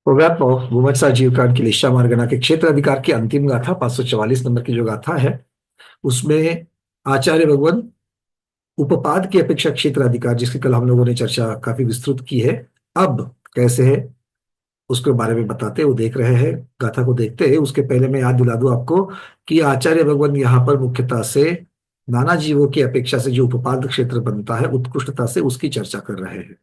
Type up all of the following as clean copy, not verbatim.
पुण्यात्मा भूमत्सा जीवकांड की लिशा मार्गना के क्षेत्र अधिकार की अंतिम गाथा 544 नंबर की जो गाथा है उसमें आचार्य भगवान उपपाद की अपेक्षा क्षेत्र अधिकार जिसकी कल हम लोगों ने चर्चा काफी विस्तृत की है। अब कैसे है उसके बारे में बताते वो देख रहे हैं। गाथा को देखते हैं उसके पहले मैं याद दिला दूं आपको कि आचार्य भगवान यहाँ पर मुख्यतः से नाना जीवों की अपेक्षा से जो उपपाद क्षेत्र बनता है उत्कृष्टता से उसकी चर्चा कर रहे हैं।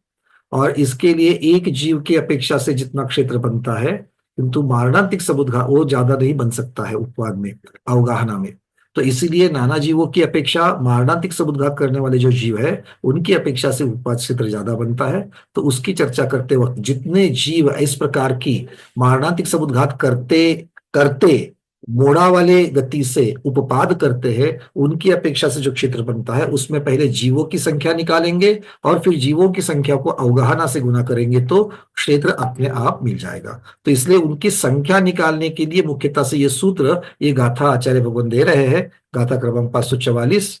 और इसके लिए एक जीव की अपेक्षा से जितना क्षेत्र बनता है किंतु मारणांतिक समुद्घात वो ज्यादा नहीं बन सकता है उपवाद में अवगाहना में। तो इसीलिए नाना जीवों की अपेक्षा मारणांतिक समुद्घात करने वाले जो जीव है उनकी अपेक्षा से उपवाद क्षेत्र ज्यादा बनता है। तो उसकी चर्चा करते वक्त जितने जीव इस प्रकार की मारणांतिक समुद्घात करते करते मोड़ा वाले गति से उपपाद करते हैं उनकी अपेक्षा से जो क्षेत्र बनता है उसमें पहले जीवों की संख्या निकालेंगे और फिर जीवों की संख्या को अवगाहना से गुना करेंगे तो क्षेत्र अपने आप मिल जाएगा। तो इसलिए उनकी संख्या निकालने के लिए मुख्यतः से ये सूत्र ये गाथा आचार्य भगवान दे रहे हैं। गाथा क्रमांक 544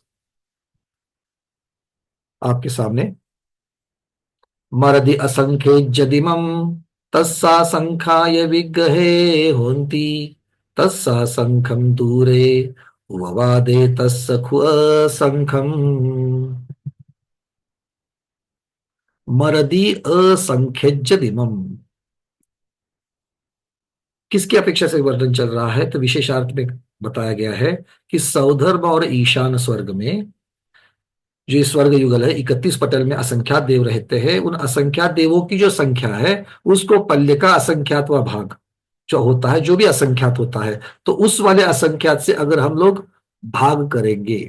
आपके सामने। मरदि असंख्ये जदिमम तस्सा संख्याय विग्रहे होन्ति तस्सा संखम दूरे ववादे तस्य खु असंखम। मरदि असंख्यज्य दिमम किसकी अपेक्षा से वर्णन चल रहा है तो विशेषार्थ में बताया गया है कि सौधर्म और ईशान स्वर्ग में जो ये स्वर्ग युगल है 31 पटल में असंख्यात देव रहते हैं। उन असंख्यात देवों की जो संख्या है उसको पल्य का असंख्यात व भाग जो होता है जो भी असंख्यात होता है तो उस वाले असंख्यात से अगर हम लोग भाग करेंगे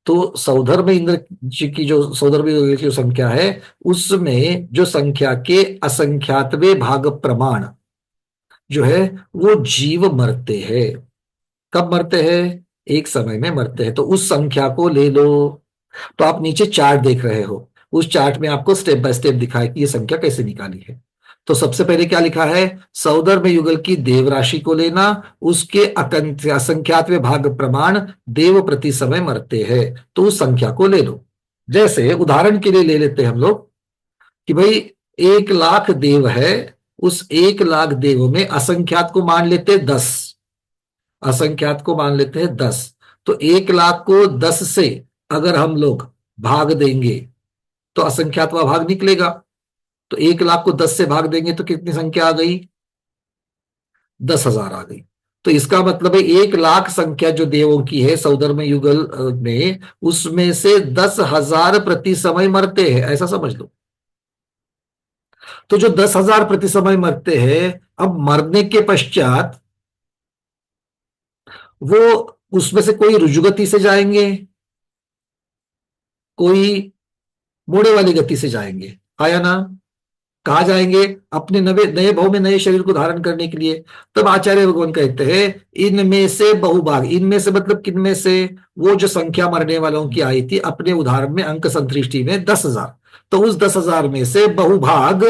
तो सौधर्म इंद्र जी की जो सौधर्म इंद्र की जो संख्या है उसमें जो संख्या के असंख्यातवे भाग प्रमाण जो है वो जीव मरते हैं। कब मरते हैं? एक समय में मरते हैं। तो उस संख्या को ले लो। तो आप नीचे चार्ट देख रहे हो उस चार्ट में आपको स्टेप बाय स्टेप दिखा है कि ये संख्या कैसे निकाली है। तो सबसे पहले क्या लिखा है? सौदर्भ युगल की देव राशि को लेना उसके असंख्यातवे भाग प्रमाण देव प्रति समय मरते हैं तो उस संख्या को ले लो। जैसे उदाहरण के लिए ले लेते हैं हम लोग कि भाई 1 लाख देव है। उस 1 लाख देवों में असंख्यात को मान लेते हैं 10। असंख्यात को मान लेते हैं 10। तो 1 लाख को 10 से अगर हम लोग भाग देंगे तो असंख्यातवा भाग निकलेगा। तो 1 लाख को 10 से भाग देंगे तो कितनी संख्या आ गई? 10,000 आ गई। तो इसका मतलब है 1 लाख संख्या जो देवों की है सौधर्म युगल में उसमें से 10,000 प्रति समय मरते हैं ऐसा समझ लो। तो जो 10,000 प्रति समय मरते हैं अब मरने के पश्चात वो उसमें से कोई रुजुगति से जाएंगे कोई मोड़े वाली गति से जाएंगे। आया ना? कहा जाएंगे? अपने नए नए भाव में नए शरीर को धारण करने के लिए। तब आचार्य भगवान कहते हैं इनमें से बहुभाग। इनमें से मतलब किनमें से? वो जो संख्या मरने वालों की आई थी अपने उदाहरण में अंक संतृष्टि में 10,000। तो उस 10,000 में से बहुभाग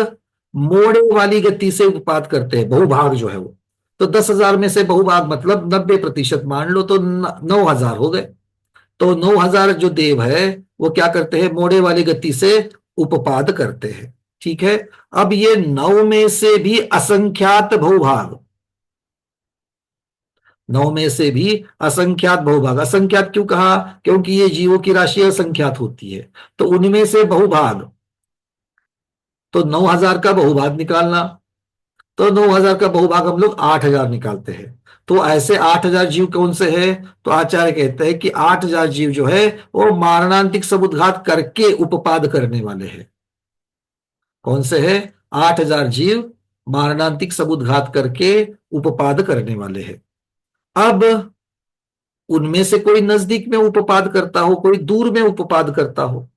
मोड़े वाली गति से उत्पाद करते हैं बहुभाग जो है वो। तो 10,000 में से बहुभाग मतलब 90% मान लो तो 9,000 हो गए। तो 9,000 जो देव है वो क्या करते हैं? मोड़े वाली गति से उपपाद करते हैं। ठीक है। अब ये 9 में से भी असंख्यात बहुभाग 9 में से भी असंख्यात बहुभाग। असंख्यात क्यों कहा? क्योंकि ये जीवों की राशि असंख्यात होती है। तो उनमें से बहुभाग तो 9,000 का बहुभाग निकालना। तो 9,000 का बहुभाग हम लोग 8,000 निकालते हैं। तो ऐसे 8,000 जीव कौन से हैं? तो आचार्य कहते हैं कि 8,000 जीव जो है वो मारणांतिक समुद्घात करके उपपाद करने वाले हैं। कौन से है? 8,000 जीव मारणांतिक समुद्घात करके उपपाद करने वाले हैं। अब उनमें से कोई नजदीक में उपपाद करता हो कोई दूर में उपपाद करता हो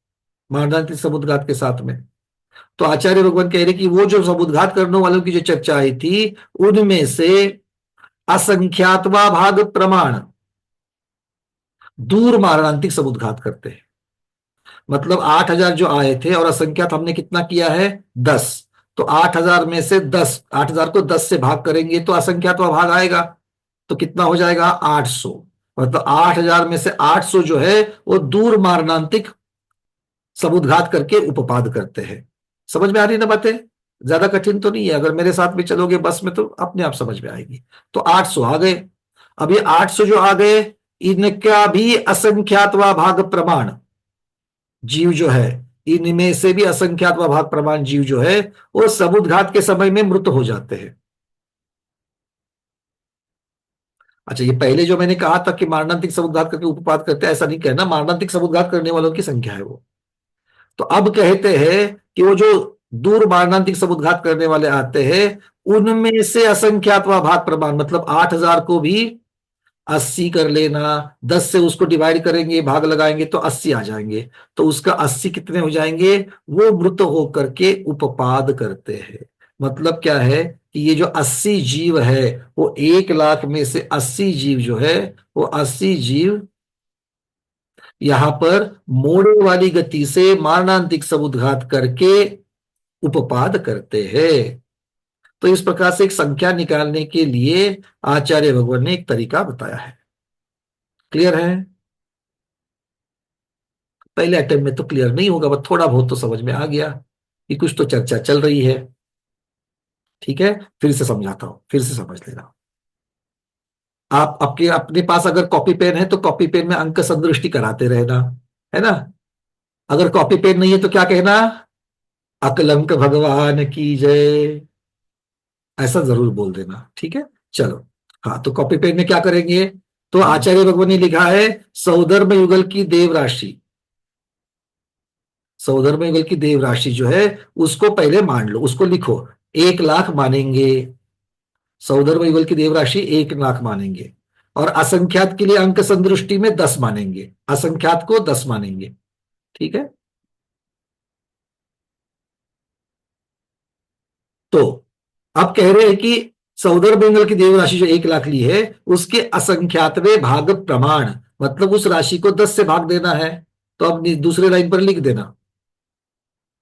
मारणांतिक समुद्घात के साथ में। तो आचार्य भगवान कह रहे कि वो जो समुद्घात करने वालों की जो चर्चा आई थी उनमें से असंख्यातवा भाग प्रमाण दूर मारणांतिक समुद्घात करते हैं। मतलब 8,000 जो आए थे और असंख्यात हमने कितना किया है? 10। तो 8,000 में से 10 8,000 को 10 से भाग करेंगे तो असंख्यात भाग आएगा। तो कितना हो जाएगा? 800। मतलब 8,000 में से 800 जो है वो दूर मारणांतिक समुद्घात करके उपपाद करते हैं। समझ में आ रही ना बातें? ज्यादा कठिन तो नहीं है, अगर मेरे साथ में चलोगे बस में तो अपने आप समझ में आएगी। तो 800 आ गए। अब ये 800 जो आ गए, इनका भी असंख्यात व भाग प्रमाण जीव जो है, इनमें से भी असंख्यात व भाग प्रमाण जीव जो है वो समुद्घात के समय में मृत हो जाते हैं। अच्छा, ये पहले जो मैंने कहा था कि मारणांतिक समुद्घात करके उपपात करते हैं, ऐसा नहीं कहना, मारणांतिक समुद्घात करने वालों की संख्या है वो। तो अब कहते हैं कि वो जो दूर मारणांतिक समुद्घात करने वाले आते हैं, उनमें से असंख्यात व भाग प्रमाण, मतलब 8,000 को भी 80 कर लेना, 10 से उसको डिवाइड करेंगे, भाग लगाएंगे तो 80 आ जाएंगे। तो उसका 80 कितने हो जाएंगे, वो मृत होकर के उपपाद करते हैं। मतलब क्या है कि ये जो 80 जीव है, वो 1 लाख में से 80 जीव जो है, वो 80 जीव यहां पर मोड़े वाली गति से मारणांतिक समुद्घात करके उपपाद करते हैं। तो इस प्रकार से एक संख्या निकालने के लिए आचार्य भगवान ने एक तरीका बताया है। क्लियर है? पहले अटेम्प्ट में तो क्लियर नहीं होगा, बस थोड़ा बहुत तो समझ में आ गया कि कुछ तो चर्चा चल रही है। ठीक है, फिर से समझाता हूं, फिर से समझ लेना। आप आपके अपने पास अगर कॉपी पेन है तो कॉपी पेन में अंक संदृष्टि कराते रहना, है ना। अगर कॉपी पेन नहीं है तो क्या कहना, अकलंक भगवान की जय, ऐसा जरूर बोल देना। ठीक है, चलो। हाँ, तो कॉपी पेन में क्या करेंगे, तो आचार्य भगवान ने लिखा है सौधर्म युगल की देव राशि। सौधर्म युगल की देव राशि जो है उसको पहले मान लो, उसको लिखो। 1 लाख मानेंगे, सौधर्म युगल की देव राशि 1 लाख मानेंगे। और असंख्यात के लिए अंक संदृष्टि में 10 मानेंगे, असंख्यात को 10 मानेंगे। ठीक है, तो अब कह रहे हैं कि सौदर बेंगल की देव राशि जो 1 लाख ली है, उसके असंख्यातवें भाग प्रमाण, मतलब उस राशि को 10 से भाग देना है। तो अब दूसरे लाइन पर लिख देना,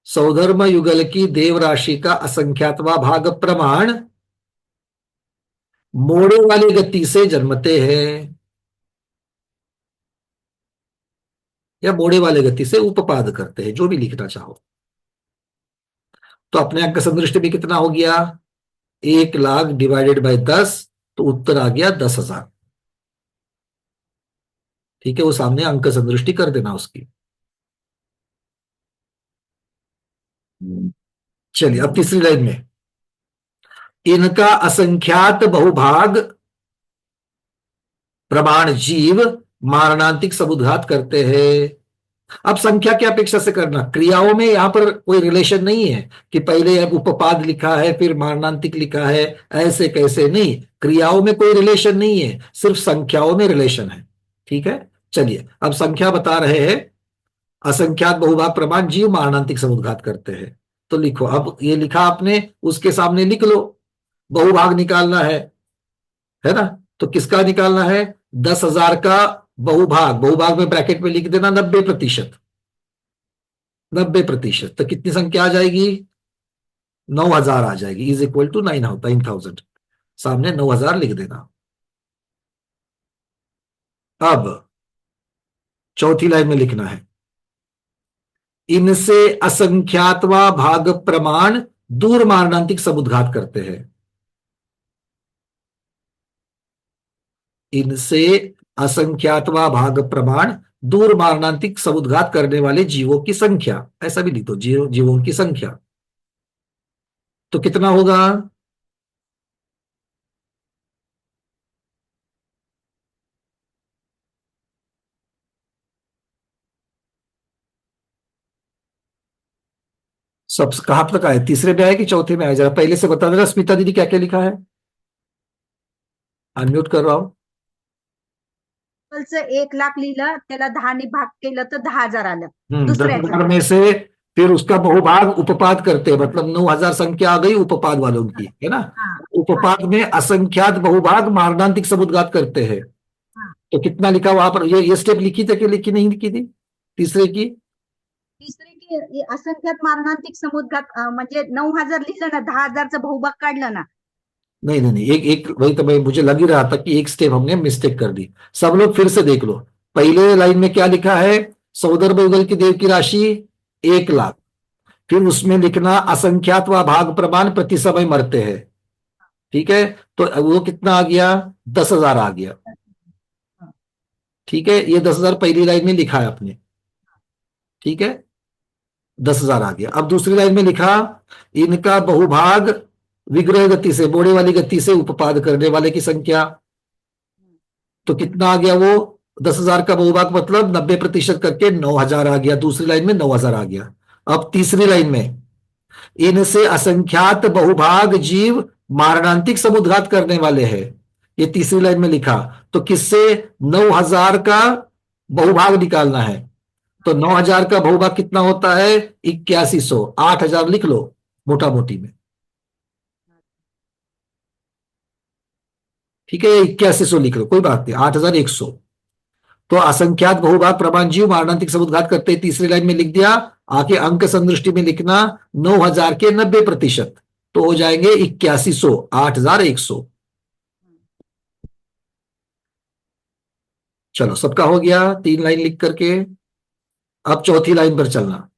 सौधर्म युगल की देव राशि का असंख्यातवा भाग प्रमाण मोड़े वाली गति से जन्मते हैं, या मोड़े वाले गति से उपपाद करते हैं, जो भी लिखना चाहो। तो अपने अंक संदृष्टि में कितना हो गया, 1 लाख डिवाइडेड बाय 10, तो उत्तर आ गया 10,000। ठीक है, वो सामने अंक संदृष्टि कर देना उसकी। चलिए, अब तीसरी लाइन में, इनका असंख्यात बहुभाग प्रमाण जीव मारणांतिक समुद्घात करते हैं। अब संख्या की अपेक्षा से करना, क्रियाओं में यहां पर कोई रिलेशन नहीं है कि पहले उपपाद लिखा है फिर मारणांतिक लिखा है, ऐसे कैसे नहीं, क्रियाओं में कोई रिलेशन नहीं है, सिर्फ संख्याओं में रिलेशन है। ठीक है, चलिए अब संख्या बता रहे हैं, असंख्यात बहुभाग प्रमाण जीव मारणांतिक समुद्घात करते हैं। तो लिखो, अब ये लिखा आपने, उसके सामने लिख लो, बहुभाग निकालना है ना। तो किसका निकालना है, 10,000 का बहुभाग, बहुभाग में ब्रैकेट में लिख देना 90%। 90%, तो कितनी संख्या आ जाएगी, 9,000 आ जाएगी, इज इक्वल टू 9,000। सामने 9,000 लिख देना। अब चौथी लाइन में लिखना है, इनसे असंख्यातवा भाग प्रमाण दूर मारणांतिक समुद्घात करते हैं। इनसे असंख्यातवा भाग प्रमाण दूर मारणांतिक समुद्घात करने वाले जीवों की संख्या, ऐसा भी लिख दो, जीवों की संख्या। तो कितना होगा, सब कहां तक आए, तीसरे में आए कि चौथे में आए, जरा पहले से बता देना। स्मिता दीदी क्या क्या लिखा है, अनम्यूट कर रहा हूं। 1 लाख लिहिलं, त्याला 10 भाग केलं तर 10,000 आलं. 10,000 में से फिर उसका बहुभाग उपपाद करते हैं, मतलब 9,000 संख्या आ गई उपपाद वालों की, है ना। उपपाद में असंख्यात बहुभाग मारणांतिक समुद्घात करते हैं। तो कितना लिखा वहां पर, ये स्टेप लिखी थी कि लिखी नहीं लिखी थी, तीसरे की। तिसरे की असंख्यात मारणांतिक समुद्घात म्हणजे 9,000 लिहिलं ना, 10,000चा बहुभाग काढलं ना. नहीं नहीं नहीं, एक एक वही तो मैं, मुझे लग ही रहा था कि एक स्टेप हमने मिस्टेक कर दी। सब लोग फिर से देख लो, पहले लाइन में क्या लिखा है, सौदर युगल की देव की राशि 1 लाख, फिर उसमें लिखना असंख्यात व भाग प्रमाण प्रति समय मरते हैं। ठीक है, तो वो कितना आ गया, 10,000 आ गया। हाँ, ठीक है, ये 10,000 पहली लाइन में लिखा है आपने। ठीक है, 10,000 आ गया। अब दूसरी लाइन में लिखा, इनका बहुभाग विग्रह गति से, मोड़े वाली गति से उपपाद करने वाले की संख्या। तो कितना आ गया वो, 10,000 का बहुभाग मतलब 90% करके 9,000 आ गया। दूसरी लाइन में 9,000 आ गया। अब तीसरी लाइन में, इनसे असंख्यात बहुभाग जीव मारणांतिक समुद्घात करने वाले हैं, ये तीसरी लाइन में लिखा। तो किससे 9,000 का बहुभाग निकालना है। तो 9,000 का बहुभाग कितना होता है, 8100। 8,000 लिख लो मोटा मोटी में। ठीक है, 8100 लिख लो, कोई बात नहीं, 8,100। तो असंख्यात बहुभाग प्रमाण जीव मारणांतिक समुद्घात करते ही तीसरी लाइन में लिख दिया। आके अंक संदृष्टि में लिखना 9,000 के 90%, तो हो जाएंगे 8100, 8,100। चलो, सबका हो गया 3 लाइन लिख करके। अब चौथी लाइन पर चलना।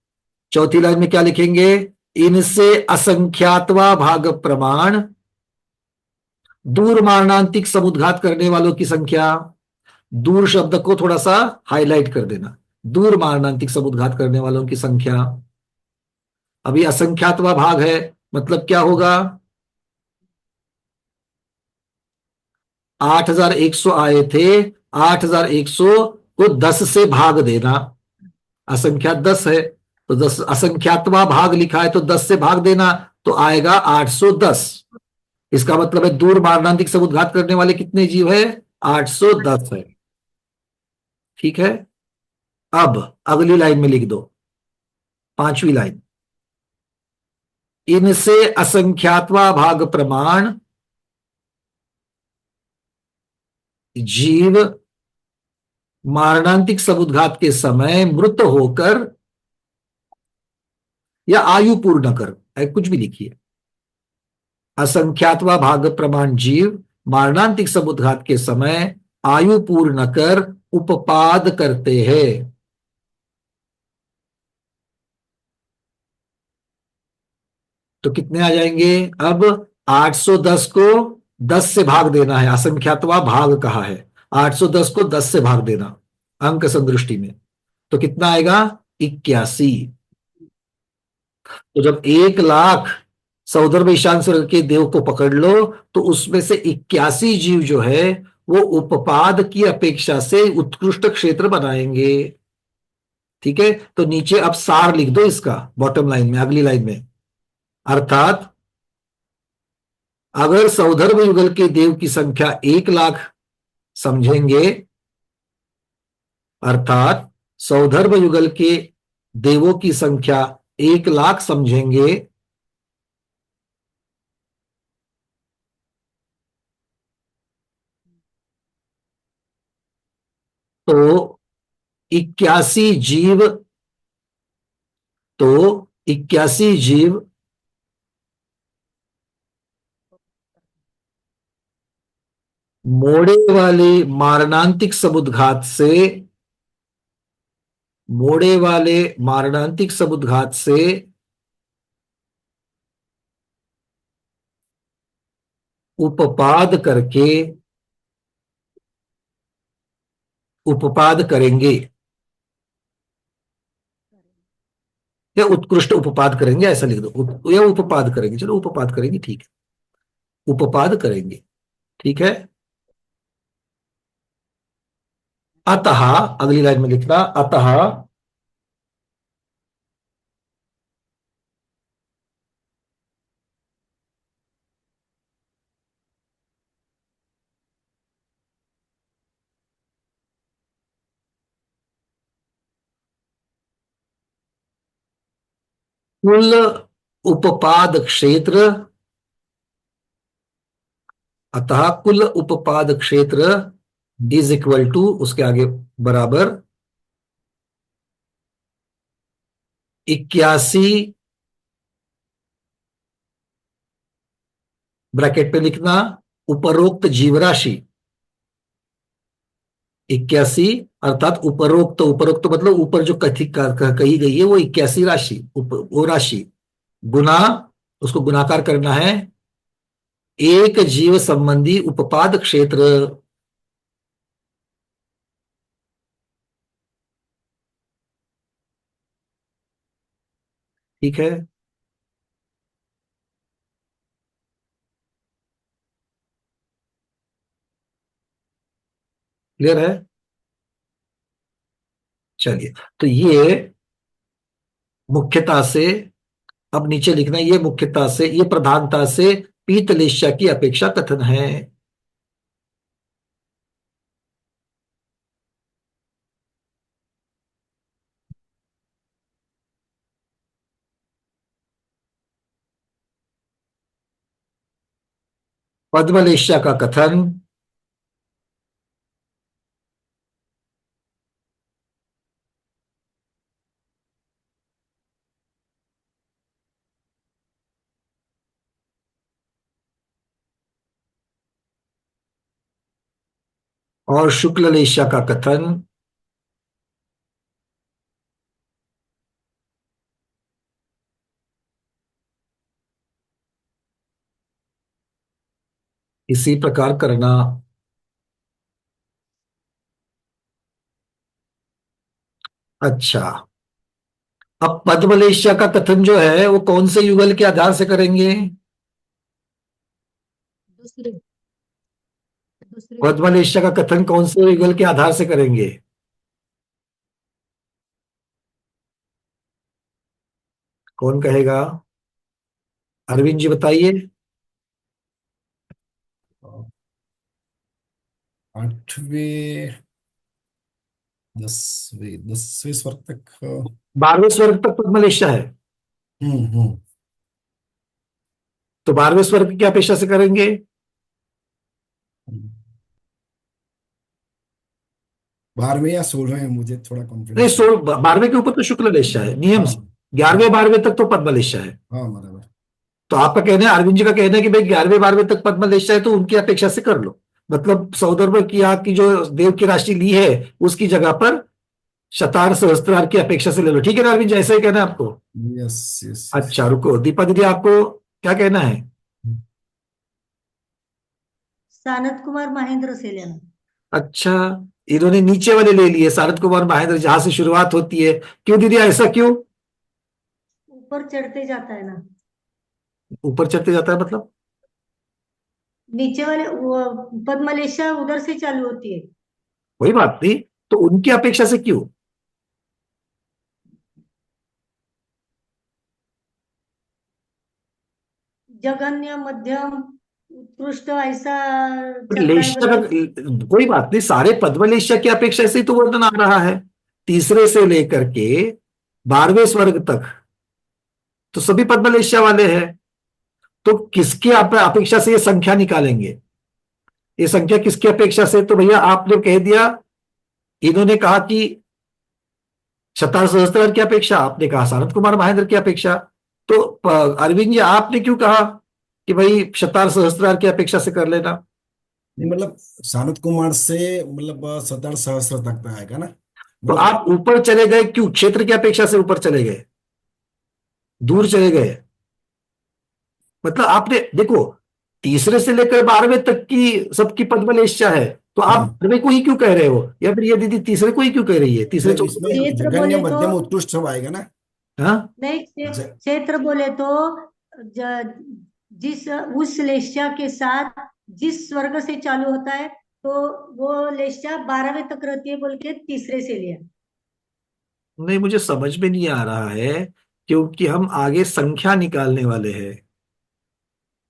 चौथी लाइन में क्या लिखेंगे, इनसे असंख्यातवा भाग प्रमाण दूर मारणांतिक समुद्घात करने वालों की संख्या। दूर शब्द को थोड़ा सा हाईलाइट कर देना, दूर मारणांतिक समुद्घात करने वालों की संख्या। अभी असंख्यातवा भाग है, मतलब क्या होगा, 8,100 आए थे, 8,100 को 10 से भाग देना। असंख्यात 10 है, तो 10 असंख्यातवा भाग लिखा है, तो 10 से भाग देना, तो आएगा 810। इसका मतलब है दूर मारणांतिक समुद्घात करने वाले कितने जीव है, 810 है। ठीक है, अब अगली लाइन में लिख दो, पांचवी लाइन, इनसे असंख्यातवा भाग प्रमाण जीव मारणांतिक समुद्घात के समय मृत होकर या आयु पूर्ण कर, कुछ भी लिखिए। असंख्यातवा भाग प्रमाण जीव मारणांतिक समुद्घात के समय आयु पूर्ण कर उपपाद करते हैं। तो कितने आ जाएंगे, अब 810 को 10 से भाग देना है, असंख्यातवा भाग कहा है, 810 को 10 से भाग देना अंक संदृष्टि में, तो कितना आएगा, 81। तो जब 1,00,000 सौधर्म ईशान स्वर्ग के देव को पकड़ लो, तो उसमें से 81 जीव जो है वो उपपाद की अपेक्षा से उत्कृष्ट क्षेत्र बनाएंगे। ठीक है, तो नीचे अब सार लिख दो इसका, बॉटम लाइन में, अगली लाइन में। अर्थात अगर सौधर्म युगल के देव की संख्या 1,00,000 समझेंगे, अर्थात सौधर्म युगल के देवों की संख्या 1,00,000 समझेंगे, तो 81 जीव, तो 81 जीव मोड़े वाले मारणांतिक समुद्घात से, मोड़े वाले मारणांतिक समुद्घात से उपपाद करके, उपपाद करेंगे, या उत्कृष्ट उपपाद करेंगे, ऐसा लिख दो, या उपपाद करेंगे, चलो उपपाद करेंगे, ठीक है, उपपाद करेंगे। ठीक है, अतः अगली लाइन में लिखना, अतः कुल उपपाद क्षेत्र, अतः कुल उपपाद क्षेत्र इज इक्वल टू, उसके आगे बराबर 81, ब्रैकेट पे लिखना उपरोक्त जीवराशि 81, अर्थात उपरोक्त, उपरोक्त मतलब ऊपर जो कही गई है वो 81 राशि, वो राशि गुना, उसको गुणाकार करना है एक जीव संबंधी उपपाद क्षेत्र। ठीक है। क्लियर है। चलिए, तो ये मुख्यता से, अब नीचे लिखना है, ये मुख्यता से, ये प्रधानता से पीतलेशा की अपेक्षा कथन है। पद्मलेशा का कथन और शुक्ललेशा का कथन इसी प्रकार करना। अच्छा, अब पद्मलेशा का कथन जो है वो कौन से युगल के आधार से करेंगे? दूसरे दूसरे पद्मलेशा का कथन कौन से युगल के आधार से करेंगे? कौन कहेगा? अरविंद जी बताइए। आठवें, 10वें स्वर तक। 12वें स्वर्ग तक पद्मलेशा है, हम्म। तो 12वें स्वर्ग की क्या अपेक्षा से करेंगे? 12वें या 16वें, मुझे थोड़ा नहीं, कॉन्फिडेंस नहीं। 12वें के ऊपर तो शुक्ललेशा है नियम हाँ से, 11वें 12वें तक तो पद्मलेशा है। हाँ, बराबर। तो आपका कहना है, अरविंद जी का कहना है कि भाई 11वें 12वें तक पद्मलेशा है तो उनकी अपेक्षा से कर लो, मतलब सौदर्भ की यहाँ की जो देव की राशि ली है उसकी जगह पर शतार सहस्त्रार की अपेक्षा से ले लो। ठीक है ना अरविंद जी, ऐसा ही कहना है आपको? Yes yes yes. अच्छा रुको, दीपा दीदी आपको क्या कहना है? सानत कुमार महेंद्र से लेना। अच्छा, इन्होंने नीचे वाले ले लिए, शारद कुमार महेंद्र, जहां से शुरुआत होती है। क्यों दीदी, ऐसा क्यों? ऊपर चढ़ते जाता है ना, ऊपर चढ़ते जाता है मतलब? नीचे वाले वो पद्मलेशा उधर से चालू होती है। कोई बात नहीं, तो उनकी अपेक्षा से क्यों? जघन्य, मध्यम, उत्कृष्ट ऐसा पर चल रहा है लेशा बोल का, के। कोई बात नहीं, सारे पद्मलेशा की अपेक्षा से ही तो वर्णन आ रहा है, तीसरे से लेकर के 12वें स्वर्ग तक तो सभी पद्मलेशा वाले हैं। तो किसकी अपेक्षा से ये संख्या निकालेंगे? ये संख्या किसकी अपेक्षा से? तो भैया आपने कह दिया, इन्होंने कहा कि शतार सहस्त्र की अपेक्षा, आपने कहा शारद कुमार महेंद्र की अपेक्षा। तो अरविंद जी आपने क्यों कहा कि भाई शतार सहस्त्रार की अपेक्षा से कर लेना? नहीं, मतलब सानत कुमार से मतलब 17 सहस्त्र तक का आएगा ना, तो मतलब। आप ऊपर चले गए क्यों? क्षेत्र की अपेक्षा से ऊपर चले गए, दूर चले गए। मतलब आपने देखो, तीसरे से लेकर 12वें तक की सबकी पद्मलेशा है, तो आप हाँ, 12वें को ही क्यों कह रहे हो? या फिर ये दीदी तीसरे को ही क्यों कह रही है? तीसरे मतलब चौथे को? इसमें क्षेत्र जघन्य, बोले तो मध्यम, उत्कृष्ट सब आएगा ना। हाँ, नहीं, ज, क्षेत्र बोले तो जिस उस लेशा के साथ जिस स्वर्ग से चालू होता है, तो वो लेशा 12वें तक रहती है बोल के तीसरे से लिया। नहीं मुझे समझ में नहीं आ रहा है, क्योंकि हम आगे संख्या निकालने वाले हैं।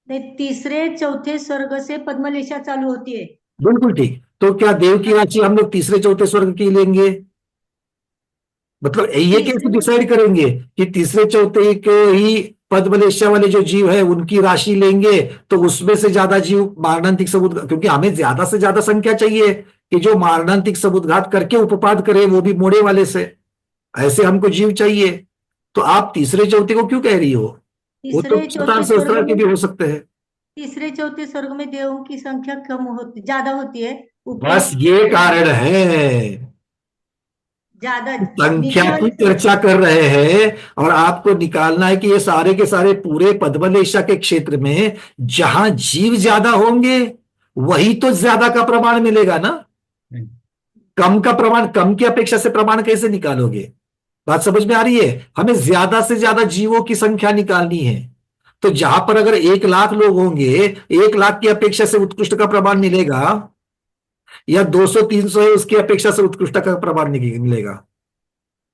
नहीं, तीसरे चौथे स्वर्ग से पद्मलेशा चालू होती है। बिल्कुल ठीक, तो क्या देव की राशि हम लोग तीसरे चौथे स्वर्ग की लेंगे? मतलब ये कैसे तीसरे डिसाइड करेंगे कि तीसरे चौथे के ही पद्मलेशा वाले जो जीव है उनकी राशि लेंगे, तो उसमें से ज्यादा जीव मारणांतिक समुद्घात, क्योंकि हमें ज्यादा से ज्यादा संख्या चाहिए कि जो मारणांतिक समुद्घात करके उपपाद करे, वो भी मोड़े वाले से, ऐसे हमको जीव चाहिए। तो आप तीसरे चौथे को क्यों कह रही हो? वो तो तीसरे शतार चौथे स्वर्ग सहस्त्र के में भी हो सकते हैं। तीसरे चौथे स्वर्ग में देवों की संख्या कम होती, ज्यादा होती है। बस ये कारण है, ज्यादा संख्या नीचे की वाले चर्चा कर रहे हैं और आपको निकालना है कि ये सारे के सारे पूरे पद्मलेशा के क्षेत्र में जहां जीव ज्यादा होंगे वही तो ज्यादा का प्रमाण मिलेगा ना। कम का प्रमाण, कम की अपेक्षा से प्रमाण कैसे निकालोगे? बात समझ में आ रही है? हमें ज्यादा से ज्यादा जीवों की संख्या निकालनी है। तो जहां पर अगर 1 लाख लोग होंगे, 1 लाख की अपेक्षा से उत्कृष्ट का प्रमाण मिलेगा, या 200-300 है उसकी अपेक्षा से उत्कृष्ट का प्रमाण मिलेगा।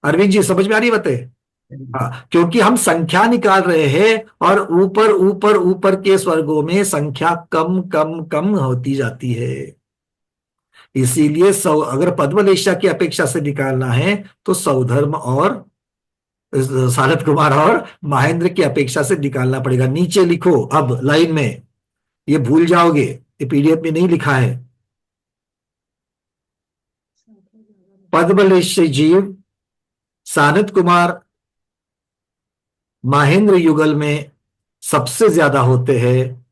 अरविंद जी समझ में आ रही है बातें? हाँ, क्योंकि हम संख्या निकाल रहे हैं और ऊपर ऊपर ऊपर के स्वर्गों में संख्या कम कम कम होती जाती है। इसीलिए अगर पद्मलेशा की अपेक्षा से निकालना है तो सौधर्म और सारथ कुमार और महेंद्र की अपेक्षा से निकालना पड़ेगा। नीचे लिखो अब लाइन में, ये भूल जाओगे, ये पीडीएफ में नहीं लिखा है। पद्मलेश जीव सानत कुमार महेंद्र युगल में सबसे ज्यादा होते हैं।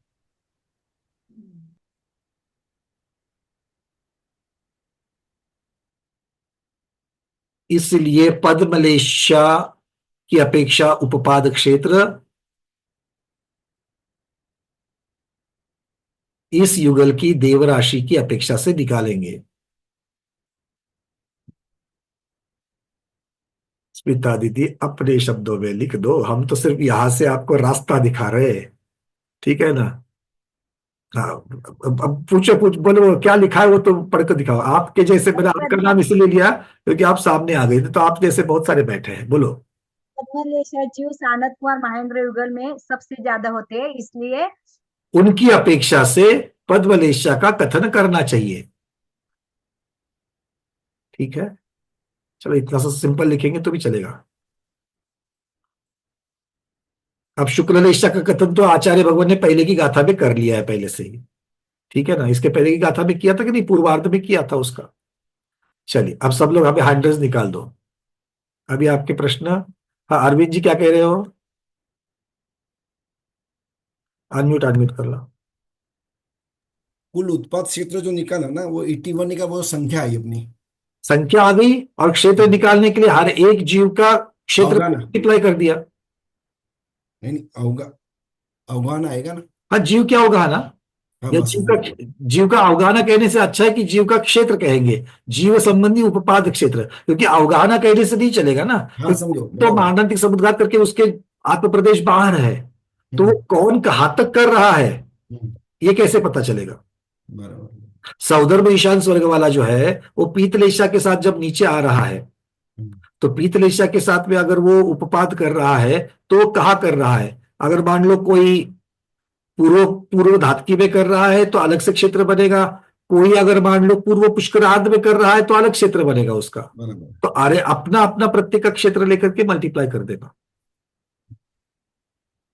इसलिए पद्मलेशा की अपेक्षा उपपाद क्षेत्र इस युगल की देवराशि की अपेक्षा से निकालेंगे। स्मिता दीदी अपने शब्दों में लिख दो, हम तो सिर्फ यहां से आपको रास्ता दिखा रहे हैं, ठीक है ना? हाँ, अब पूछो, बोलो क्या लिखा है वो तो पढ़ कर दिखाओ। आपके जैसे, मैंने आपका नाम इसलिए लिया क्योंकि आप सामने आ गए थे, तो आप जैसे बहुत सारे बैठे हैं। बोलो। पद्मलेशा जीव सानत कुमार महेंद्र युगल में सबसे ज्यादा होते हैं, इसलिए उनकी अपेक्षा से पद्मलेशा का कथन करना चाहिए। ठीक है, चलो इतना सा सिंपल लिखेंगे तो भी चलेगा। अब शुक्ललेशा का कथन तो आचार्य भगवान ने पहले की गाथा में कर लिया है पहले से ही, ठीक है ना? इसके पहले की गाथा में किया था कि नहीं? पूर्वार्ध में किया था उसका। चलिए अब सब लोग हमें हैंडल्स निकाल दो। अभी आपके प्रश्न। हाँ अरविंद जी क्या कह रहे हो? अनम्यूट अनम्यूट कर लो। कुल उत्पाद क्षेत्र जो निकाला ना, वो 81 का वो संख्या आई अपनी। संख्या आ गई और क्षेत्र निकालने के लिए हर एक जीव का क्षेत्र अवगाना, मल्टीप्लाई कर दिया। नहीं नहीं, अवगाना आएगा ना। हाँ, जीव क्या होगा ना, हाँ या बस जीव वो। का, जीव का अवगाहना कहने से अच्छा है कि जीव का क्षेत्र कहेंगे, जीव संबंधी उपपाद क्षेत्र, क्योंकि अवगाहना कहने से नहीं चलेगा ना। हाँ समझो, तो बराबर। मारणांतिक समुद्घात करके उसके आत्म प्रदेश बाहर है, तो वो हम्म, कौन कहां तक कर रहा है हम्म, ये कैसे पता चलेगा? बराबर। सौधर्म ईशान स्वर्ग वाला जो है वो पीतलेशा के साथ जब नीचे आ रहा है, हम्म, तो पीतलेशा के साथ में अगर वो उपपाद कर रहा है तो कहाँ कर रहा है? अगर मान लो कोई पूर्व पूर्व धातकी में कर रहा है तो अलग से क्षेत्र बनेगा, कोई अगर मान लो पूर्व पुष्करार्ध में कर रहा है तो अलग क्षेत्र बनेगा उसका। बराबर। तो अरे अपना अपना प्रत्येक का क्षेत्र लेकर के मल्टीप्लाई कर देना,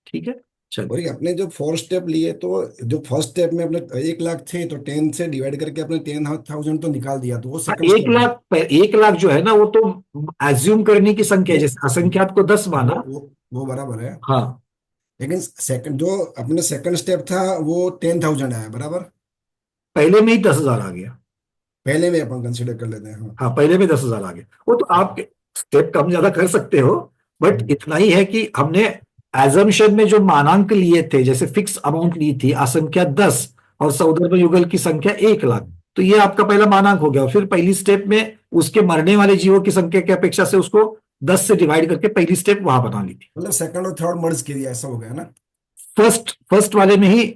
ठीक है? और चलिए, ये अपने जो 4 स्टेप लिए, तो जो फर्स्ट स्टेप में अपने 1 लाख थे, तो 10 से डिवाइड करके अपने 10,000 तो निकाल दिया, तो वो हाँ, सेकंड एक स्टेप है। लाख 1 लाख जो है ना वो तो एज्यूम करने की संख्या है, वो जैसे असंख्यात को 10 वो माना। वो वो बराबर है। हाँ, लेकिन सेकंड जो अपने सेकंड स्टेप था, वो 10,000 आया, बराबर। पहले में ही 10,000 आ गया। पहले में अपन कंसिडर कर लेते हैं, हाँ। हाँ, पहले में 10,000 आ गया। वो तो आप स्टेप कम ज्यादा कर सकते हो, बट हम्म, इतना ही है कि हमने एजम्पशन में जो मानांक लिए थे, जैसे फिक्स अमाउंट ली थी, असंख्या 10 और सौदर्भ युगल की संख्या 1 लाख, तो ये आपका पहला मानांक हो गया। फिर पहली स्टेप में उसके मरने वाले जीवों की संख्या की अपेक्षा से उसको 10 से डिवाइड करके पहली स्टेप वहां बना ली थी। मतलब सेकंड और थर्ड मर्ज कर दिया, ऐसा हो गया ना। फर्स्ट वाले में ही,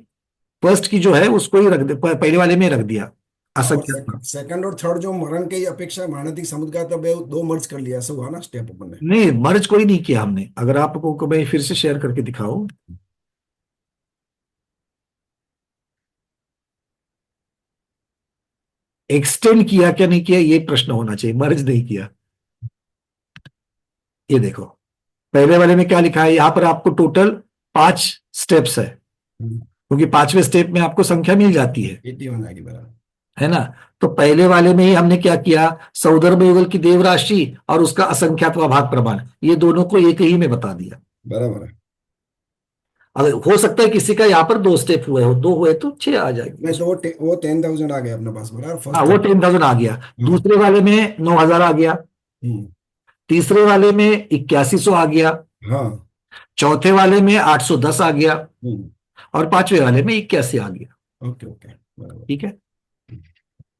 फर्स्ट की जो है उसको ही रख दे, पहले वाले में रख दिया हाँ, और असंख्या। सेकंड और थर्ड जो मरण की अपेक्षा मानसिक समुद्र का, तब दो मर्ज कर लिया, ऐसा हुआ ना स्टेप अपन ने। नहीं, मर्ज कोई नहीं किया हमने। अगर आपको को मैं फिर से शेयर करके दिखाऊं, एक्सटेंड किया क्या नहीं किया ये प्रश्न होना चाहिए, मर्ज नहीं किया। ये देखो, पहले वाले में क्या लिखा है, यहां पर आपको टोटल 5 स्टेप्स है, क्योंकि 5वें स्टेप में आपको संख्या मिल जाती है 81 आएगी, बराबर। है ना? तो पहले वाले में ही हमने क्या किया, सौदर्भ युगल की देवराशि और उसका असंख्यात्वा भाग प्रमाण, ये दोनों को एक ही में बता दिया। बराबर है। अगर हो सकता है किसी का यहाँ पर 2 स्टेप हुए हो, 2 हुए तो 6 आ जाएगी। मैं तो वो 10,000 आ गया अपने पास बराबर हाँ, फर्स्ट वो स्टेप। 10,000 आ गया। हाँ। दूसरे वाले में 9,000 आ गया। हम्म। तीसरे वाले में 8100 आ गया। हाँ। चौथे वाले में 810 आ गया। हम्म। और पांचवे वाले में 81 आ गया। ओके ओके बराबर। ठीक है,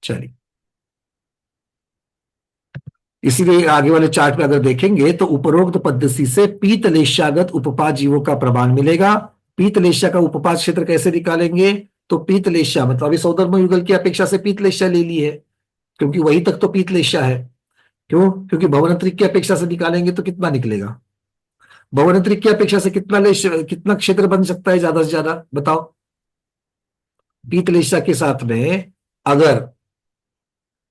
चलिए। इसीलिए आगे वाले चार्ट में अगर देखेंगे तो उपरोक्त पद्धति से पीतलेशागत उपपाद जीवों का प्रमाण मिलेगा। पीतलेशा का उपपाद क्षेत्र कैसे निकालेंगे? तो पीतलेशा मतलब अभी सौधर्म युगल की अपेक्षा से पीतलेशा ले ली है, क्योंकि वही तक तो पीतलेशा है। क्यों? क्योंकि भवनंतरिक की अपेक्षा से निकालेंगे तो कितना निकलेगा? भवनंतरिक की अपेक्षा से कितना क्षेत्र बन सकता है ज्यादा से ज्यादा, बताओ? पीतलेशा के साथ में अगर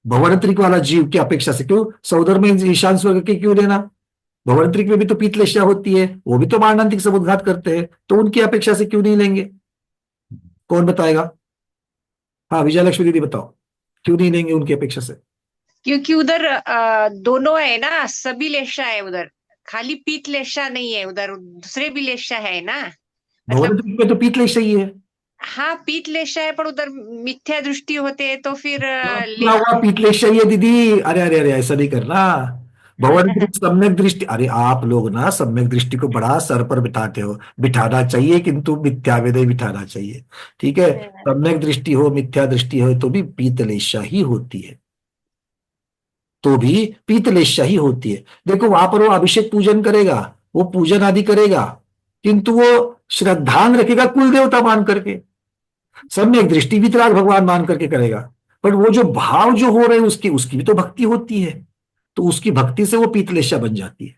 भवनंतरिक वाला जीव की अपेक्षा से, क्यों सौधर्म ईशान स्वर्ग के क्यों लेना? भवनंतरिक में भी तो पीतलेशा होती है, वो भी तो मारणांतिक समुद्घात करते हैं, तो उनकी अपेक्षा से क्यों नहीं लेंगे? कौन बताएगा? हाँ, विजयलक्ष्मी दीदी बताओ, क्यों नहीं लेंगे उनकी अपेक्षा से? क्योंकि उधर दोनों है ना, सभी लेशा है उधर, खाली पीत लेशा नहीं है उधर, दूसरे भी लेशा है ना, मतलब भवनंतरिक में तो पीतलेशा ही है। हाँ पीत लेशा है, पर उधर मिथ्या दृष्टि होते हैं तो फिर क्या हुआ? पीतलेशा ही है दीदी। अरे अरे अरे, ऐसा नहीं करना। भवनंतरिक सम्यक दृष्टि, अरे आप लोग ना सम्यक दृष्टि को बड़ा सर पर बिठाते हो। बिठाना चाहिए, किंतु मिथ्या में नहीं बिठाना चाहिए। ठीक है, सम्यक दृष्टि हो मिथ्या दृष्टि हो तो भी पीतलेशा ही होती है, तो भी पीतलेशा ही होती है। देखो वहां पर वो अभिषेक पूजन करेगा, वो पूजन आदि करेगा, किंतु वो श्रद्धांग रखेगा कुल देवता मान करके, सम्यक दृष्टि वितराग भगवान मान करके करेगा। पर वो जो भाव जो हो रहे हैं उसकी उसकी भी तो भक्ति होती है, तो उसकी भक्ति से वो पीतलेशा बन जाती है।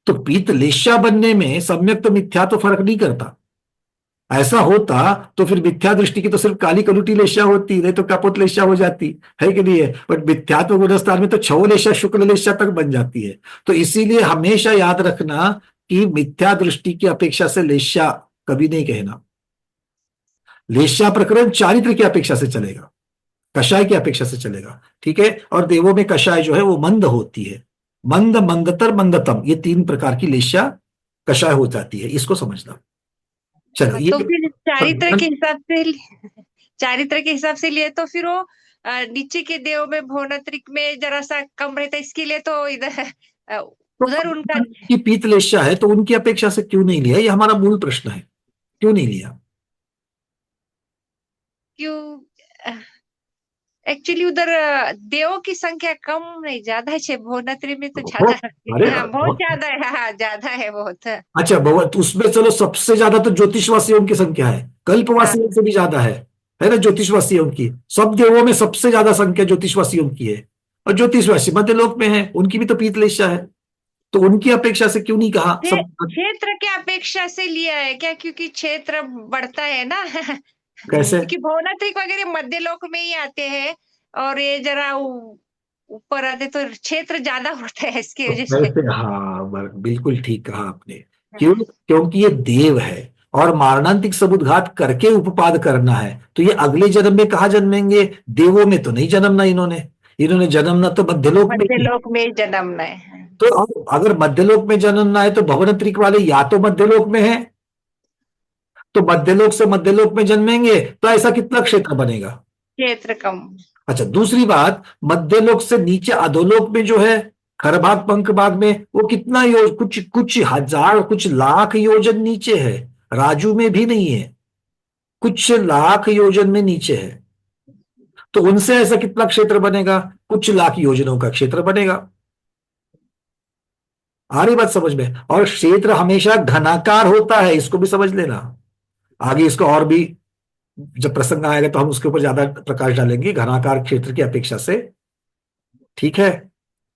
तो पीतलेशा बनने में सम्यक तो मिथ्या तो फर्क नहीं करता। ऐसा होता तो फिर मिथ्या दृष्टि की तो सिर्फ काली कलुटी लेशा होती, नहीं तो कपोत लेशा हो जाती है कि नहीं है? बट मिथ्यात्व गुणस्थान में तो छव लेशा शुक्ल लेशा तक बन जाती है। तो इसीलिए हमेशा याद रखना कि मिथ्या दृष्टि की अपेक्षा से लेशा कभी नहीं कहना। लेशा प्रकरण चारित्र की अपेक्षा से चलेगा, कषाय की अपेक्षा से चलेगा। ठीक है, और देवों में कषाय जो है वो मंद होती है, मंद मंदतर मंदतम, ये 3 प्रकार की लेशा कषाय हो जाती है, इसको समझना। चलो ये तो फिर चारित्र के हिसाब से लिए तो फिर वो नीचे के देव में भुवनात्रिक में जरा सा कम रहता है, इसके लिए तो इधर उधर उनका की पीतलेशा है तो उनकी अपेक्षा से क्यों नहीं लिया, ये हमारा मूल प्रश्न है। क्यों नहीं लिया? क्यों? एक्चुअली उधर देवों की संख्या कम नहीं, ज्यादा है, भुवनात्री में तो ज्यादा अरे हाँ, बहुत ज्यादा है, हाँ ज्यादा है बहुत। अच्छा, बहुत उसमें चलो सबसे ज्यादा तो ज्योतिषवासियों की संख्या है, कल्पवासियों से भी ज्यादा है ना? ज्योतिषवासियों की, सब देवों में सबसे ज्यादा संख्या ज्योतिषवासियों की है, और ज्योतिषवासी मध्यलोक में है, उनकी भी तो पीतलेशा है, तो उनकी अपेक्षा से क्यों नहीं कहा? सब क्षेत्र के अपेक्षा से लिया है क्या? क्योंकि क्षेत्र बढ़ता है ना कैसे? क्योंकि भुवनात्रिक वगैरह मध्यलोक में ही आते हैं, और ये जरा ऊपर आते तो क्षेत्र ज्यादा होता है, इसकी वजह से। वैसे हाँ, बिल्कुल ठीक कहा आपने। क्यों? क्योंकि ये देव है और मारणांतिक समुद्घात करके उपपाद करना है, तो ये अगले जन्म में कहा जन्मेंगे? देवों में तो नहीं जन्मना इन्होंने जन्मना तो मध्यलोक में ही। मध्यलोक में ही जन्मना है। तो अगर मध्यलोक में जन्मना है तो भवनत्रिक वाले या तो मध्यलोक में है, तो मध्यलोक से मध्यलोक में जन्मेंगे तो ऐसा कितना क्षेत्र बनेगा? क्षेत्र कम। अच्छा, दूसरी बात, मध्यलोक से नीचे अधोलोक में जो है खरभाग पंखभाग में, वो कितना कुछ कुछ हजार कुछ लाख योजन नीचे है, राजू में भी नहीं है, कुछ लाख योजन में नीचे है, तो उनसे ऐसा कितना क्षेत्र बनेगा? कुछ लाख योजनों का क्षेत्र बनेगा। आ रही बात समझ में? और क्षेत्र हमेशा घनाकार होता है, इसको भी समझ लेना। आगे इसको और भी जब प्रसंग आएगा तो हम उसके ऊपर ज्यादा प्रकाश डालेंगे, घनाकार क्षेत्र की अपेक्षा से। ठीक है,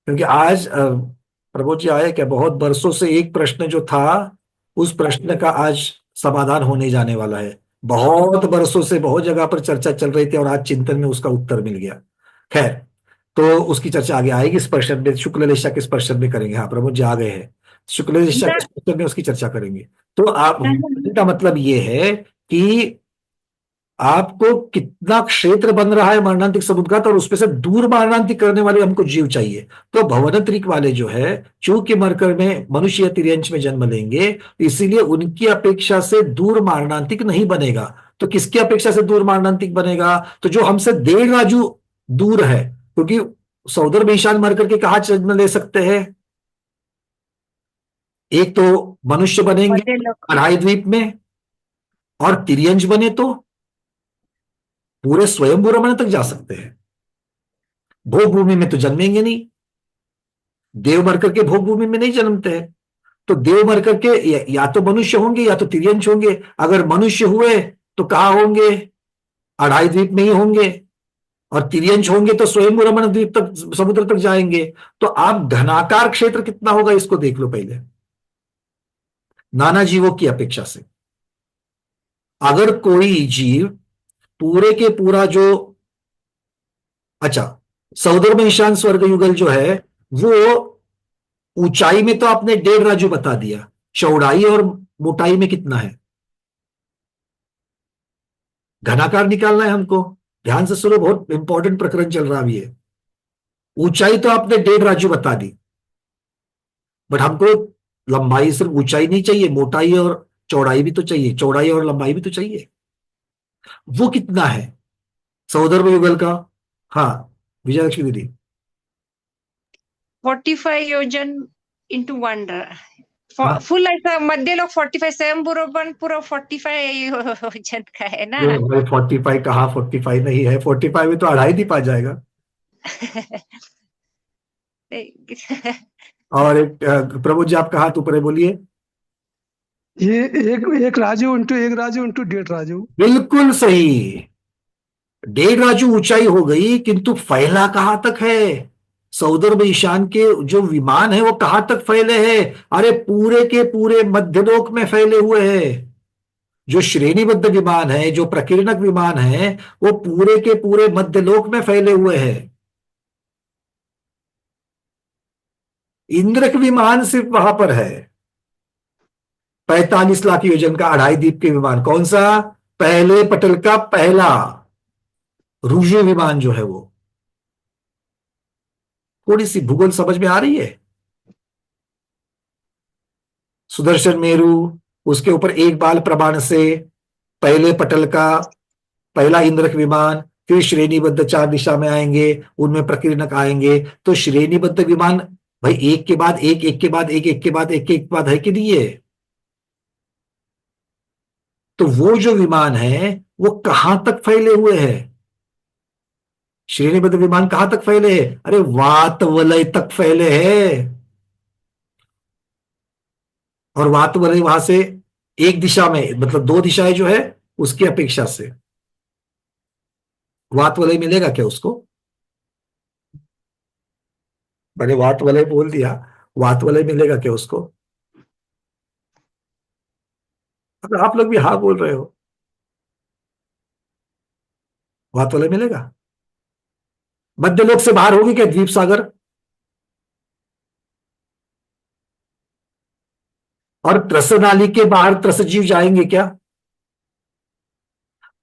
क्योंकि आज प्रभु जी आए क्या, बहुत बरसों से एक प्रश्न जो था उस प्रश्न का आज समाधान होने जाने वाला है। बहुत बरसों से बहुत जगह पर चर्चा चल रही थी और आज चिंतन में उसका उत्तर मिल गया। खैर, तो उसकी चर्चा आगे आएगी, स्पर्शन में, शुक्ल लेशा के स्पर्शन में करेंगे। हाँ, प्रभु जी आ गए हैं, शुक्ल लेशा के स्पर्शन में उसकी चर्चा करेंगे। तो आप का मतलब ये है कि आपको कितना क्षेत्र बन रहा है मारणांतिक समुद्घात, और उसमें से दूर मारणांतिक करने वाले हमको जीव चाहिए। तो भवनत्रिक वाले जो है, चूंकि मरकर में मनुष्य या तिर्यंश में जन्म लेंगे, इसीलिए उनकी अपेक्षा से दूर मारणांतिक नहीं बनेगा। तो किसकी अपेक्षा से दूर मारणांतिक बनेगा? तो जो हमसे 1.5 राजू दूर है, क्योंकि सौदर में ईशान मर करके कहा जन्म ले सकते हैं? एक तो मनुष्य बनेंगे मध्य लोक में। अढ़ाई द्वीप में, और तिर्यंश बने तो पूरे स्वयंभू रमण तक जा सकते हैं। भोग भूमि में तो जन्मेंगे नहीं, देव मर करके भोग भूमि में नहीं जन्मते हैं। तो देव मर करके या तो मनुष्य होंगे या तो तिर्यंश होंगे। अगर मनुष्य हुए तो कहाँ होंगे? अढ़ाई द्वीप में ही होंगे, और तिर्यंश होंगे तो स्वयंभू रमण द्वीप तक, समुद्र तक जाएंगे। तो आप घनाकार क्षेत्र कितना होगा इसको देख लो पहले, नाना जीवों की अपेक्षा से। अगर कोई जीव पूरे के पूरा जो, अच्छा, सौदर में ईशान स्वर्ग युगल जो है, वो ऊंचाई में तो आपने 1.5 राजू बता दिया, चौड़ाई और मोटाई में कितना है? घनाकार निकालना है हमको। ध्यान से सुनो, बहुत इंपॉर्टेंट प्रकरण चल रहा अभी है। ऊंचाई तो आपने 1.5 राजू बता दी, बट हमको लंबाई, सिर्फ ऊंचाई नहीं चाहिए, मोटाई और चौड़ाई भी तो चाहिए, चौड़ाई और लंबाई भी तो चाहिए। वो कितना है सौदर्भ युगल का? हाँ, विजयलक्ष्मी दीदी। 45 योजन इंटू 1। हाँ, फुल ऐसा मध्य लोक 45, स्वयंभू रमण पूरा 45 योजन का है ना। 45 कहा, 45 नहीं है, 45 में तो अढ़ाई नहीं पा जाएगा। और एक प्रमोद जी, आप कहा तो ऊपर बोलिए। ये एक राजू इंटू 1.5 राजू। बिल्कुल सही, 1.5 राजू ऊंचाई हो गई, किंतु फैला कहां तक है? सौदर्भ ईशान के जो विमान है वो कहां तक फैले हैं? अरे पूरे के पूरे मध्यलोक में फैले हुए हैं। जो श्रेणीबद्ध विमान है, जो प्रकीर्णक विमान है, वो पूरे के पूरे मध्यलोक में फैले हुए हैं। इंद्रक विमान सिर्फ वहां पर है, 45 लाख योजन का अढ़ाई द्वीप के विमान। कौन सा? पहले पटल का पहला रूजो विमान जो है वो। थोड़ी सी भूगोल समझ में आ रही है? सुदर्शन मेरु, उसके ऊपर एक बाल प्रमाण से पहले पटल का पहला इंद्रक विमान, फिर श्रेणीबद्ध 4 दिशा में आएंगे, उनमें प्रकीर्णक आएंगे। तो श्रेणीबद्ध विमान भाई एक के बाद एक, एक के बाद एक, एक के बाद एक के बाद है कि नहीं है? तो वो जो विमान है वो कहां तक फैले हुए हैं? श्रेणीबद्ध विमान कहां तक फैले हैं? अरे वात वलय तक फैले हैं। और वात वलय वहां से एक दिशा में, मतलब 2 दिशाएं जो है उसकी अपेक्षा से, वात वलय मिलेगा क्या उसको? मैंने वात वलय बोल दिया, वात वलय मिलेगा क्या उसको? अब आप लोग भी हाँ बोल रहे हो, वात वलय मिलेगा? मध्यलोक से बाहर होगी क्या द्वीप सागर? और त्रस नाली के बाहर त्रसजीव जाएंगे क्या?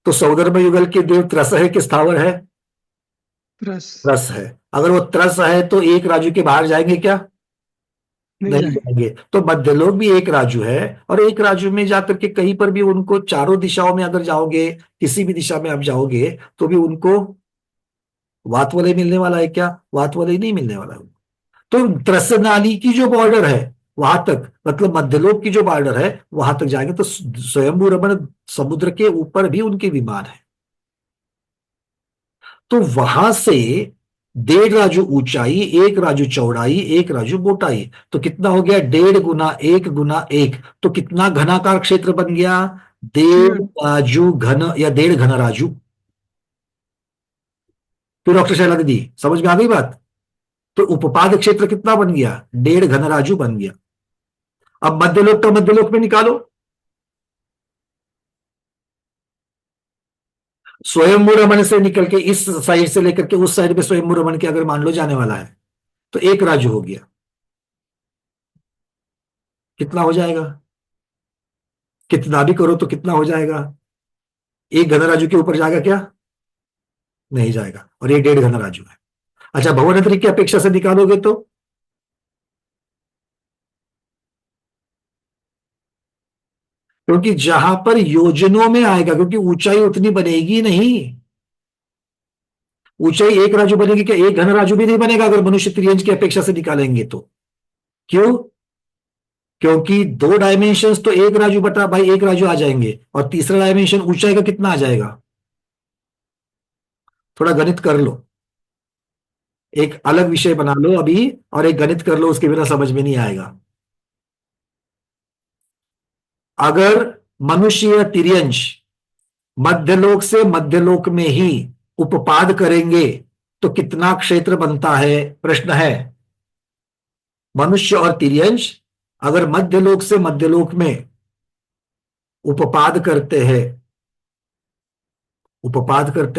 तो सौदर्भ युगल के देव त्रस है कि स्थावर है? प्लस त्रस है। अगर वो त्रस है तो एक राजू के बाहर जाएंगे क्या? नहीं नहीं जाएंगे। जाएंगे। तो मध्यलोक भी एक राजू है, और एक राजू में जाकर के कहीं पर भी उनको चारों दिशाओं में अगर जाओगे, किसी भी दिशा में आप जाओगे तो भी उनको वात वलय मिलने वाला है क्या? वात वलय नहीं मिलने वाला है। तो त्रस नाली की जो बॉर्डर है वहां तक, मतलब मध्यलोक की जो बॉर्डर है वहां तक जाएंगे। तो स्वयंभू रमण समुद्र के ऊपर भी उनके विमान है। तो वहां से 1.5 राजू ऊंचाई, 1 राजू चौड़ाई, 1 राजू मोटाई, तो कितना हो गया? 1.5 गुना 1 गुना 1। तो कितना घनाकार क्षेत्र बन गया? 1.5 राजू घन, या 1.5 घन राजू। फिर डॉक्टर शैला दीदी समझ में आ गई बात? तो उपपाद क्षेत्र कितना बन गया? 1.5 घन राजू बन गया। अब मध्यलोक का मध्यलोक में निकालो। स्वयंभू रमण से निकल के इस साइड से लेकर के उस साइड पे स्वयंभू रमण के अगर मान लो जाने वाला है तो 1 राजू हो गया। कितना हो जाएगा? कितना भी करो तो कितना हो जाएगा? एक घन राजू के ऊपर जाएगा क्या? नहीं जाएगा, और ये 1.5 घन राजू है। अच्छा, भवनत्री की अपेक्षा से निकालोगे तो क्योंकि जहां पर योजनों में आएगा, क्योंकि ऊंचाई उतनी बनेगी नहीं, ऊंचाई 1 राजू बनेगी क्या? 1 घन राजू भी नहीं बनेगा अगर मनुष्य त्रियंज की अपेक्षा से निकालेंगे तो। क्यों? क्योंकि 2 डायमेंशंस तो 1 राजू बटा भाई 1 राजू आ जाएंगे, और तीसरा डायमेंशन ऊंचाई का कितना आ जाएगा? थोड़ा गणित कर लो, एक अलग विषय बना लो अभी, और एक गणित कर लो, उसके बिना समझ में नहीं आएगा। अगर मनुष्य या तिर्यंश मध्यलोक से मध्यलोक में ही उपपाद करेंगे तो कितना क्षेत्र बनता है? प्रश्न है। मनुष्य और तिर्यंश अगर मध्यलोक से मध्यलोक में उपपाद करते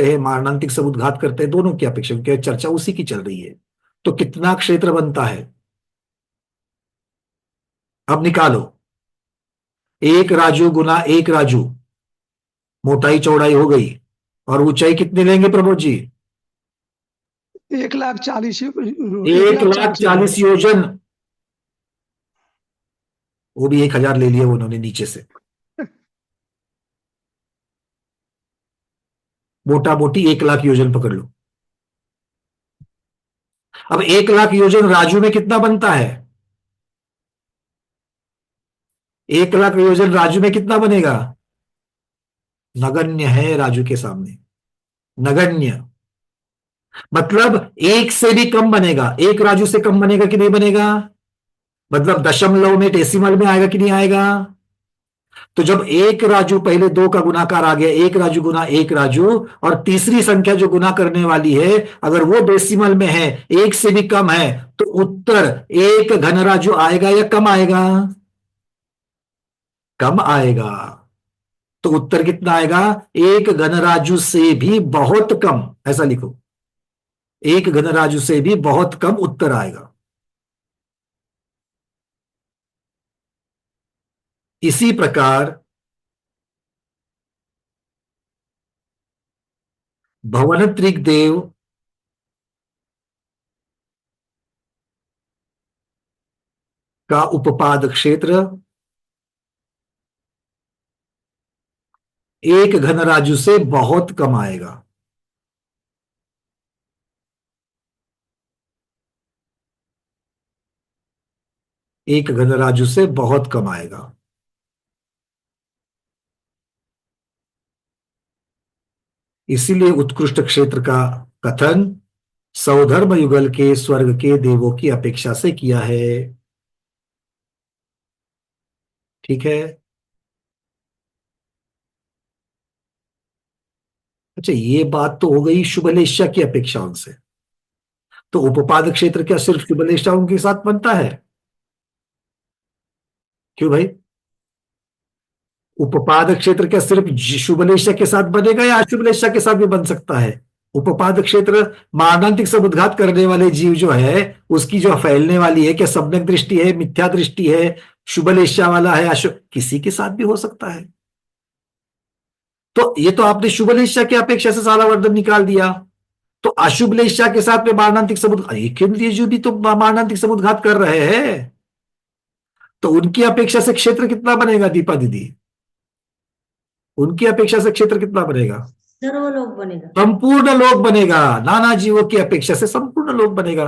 हैं, मारणांतिक समुद्घात करते हैं, दोनों की अपेक्षा, क्योंकि चर्चा उसी की चल रही है, तो कितना क्षेत्र बनता है? अब निकालो। 1 राजू गुना 1 राजू, मोटाई चौड़ाई हो गई, और ऊंचाई कितनी लेंगे प्रमोद जी? 1,40,000 1,40,000 योजन। वो भी 1,000 ले लिया उन्होंने नीचे से। मोटा मोटी 1,00,000 योजन पकड़ लो। अब 1,00,000 योजन राजू में कितना बनता है? 1,00,000 योजन राजू में कितना बनेगा? नगण्य है राजू के सामने, नगण्य। मतलब 1 से भी कम बनेगा, 1 राजू से कम बनेगा कि नहीं बनेगा? मतलब दशमलव में, डेसिमल में आएगा कि नहीं आएगा? तो जब 1 राजू, पहले 2 का गुणाकार आ गया, 1 राजू गुना 1 राजू, और तीसरी संख्या जो गुना करने वाली है अगर वो डेसिमल में है, 1 से भी कम है, तो उत्तर 1 घन राजू आएगा या कम आएगा? कम आएगा। तो उत्तर कितना आएगा? 1 घन राजू से भी बहुत कम, ऐसा लिखो, 1 घन राजू से भी बहुत कम उत्तर आएगा। इसी प्रकार भवनत्रिक देव का उपपाद क्षेत्र 1 घन राजू से बहुत कम आएगा। एक घन राजू से बहुत कम आएगा। इसीलिए उत्कृष्ट क्षेत्र का कथन सौधर्म युगल के स्वर्ग के देवों की अपेक्षा से किया है। ठीक है। अच्छा, ये बात तो हो गई शुभलेशा की अपेक्षाओं से। तो उपपाद क्षेत्र क्या सिर्फ शुभलेशाओं के साथ बनता है? क्यों भाई? उपपाद क्षेत्र क्या सिर्फ शुभलेशा के साथ बनेगा या अशुभलेशा के साथ भी बन सकता है? उपपाद क्षेत्र मारणांतिक समुद्घात करने वाले जीव जो है उसकी जो फैलने वाली है, क्या सम्यक दृष्टि है, मिथ्या दृष्टि है, शुभलेशा वाला है, अशुभ, किसी के साथ भी हो सकता है। तो ये तो आपने शुभलेशा की अपेक्षा से सारा वर्णन निकाल दिया। तो अशुभलेशा के साथ में मारणांतिक समुद्घात, केंद्रीय जीव भी तो मारणांतिक समुद्घात कर रहे हैं, तो उनकी अपेक्षा से क्षेत्र कितना बनेगा दीपा दीदी? उनकी अपेक्षा से क्षेत्र कितना बनेगा? सर्वलोक बनेगा। संपूर्ण लोक बनेगा। नाना जीवों की अपेक्षा से संपूर्ण लोक बनेगा,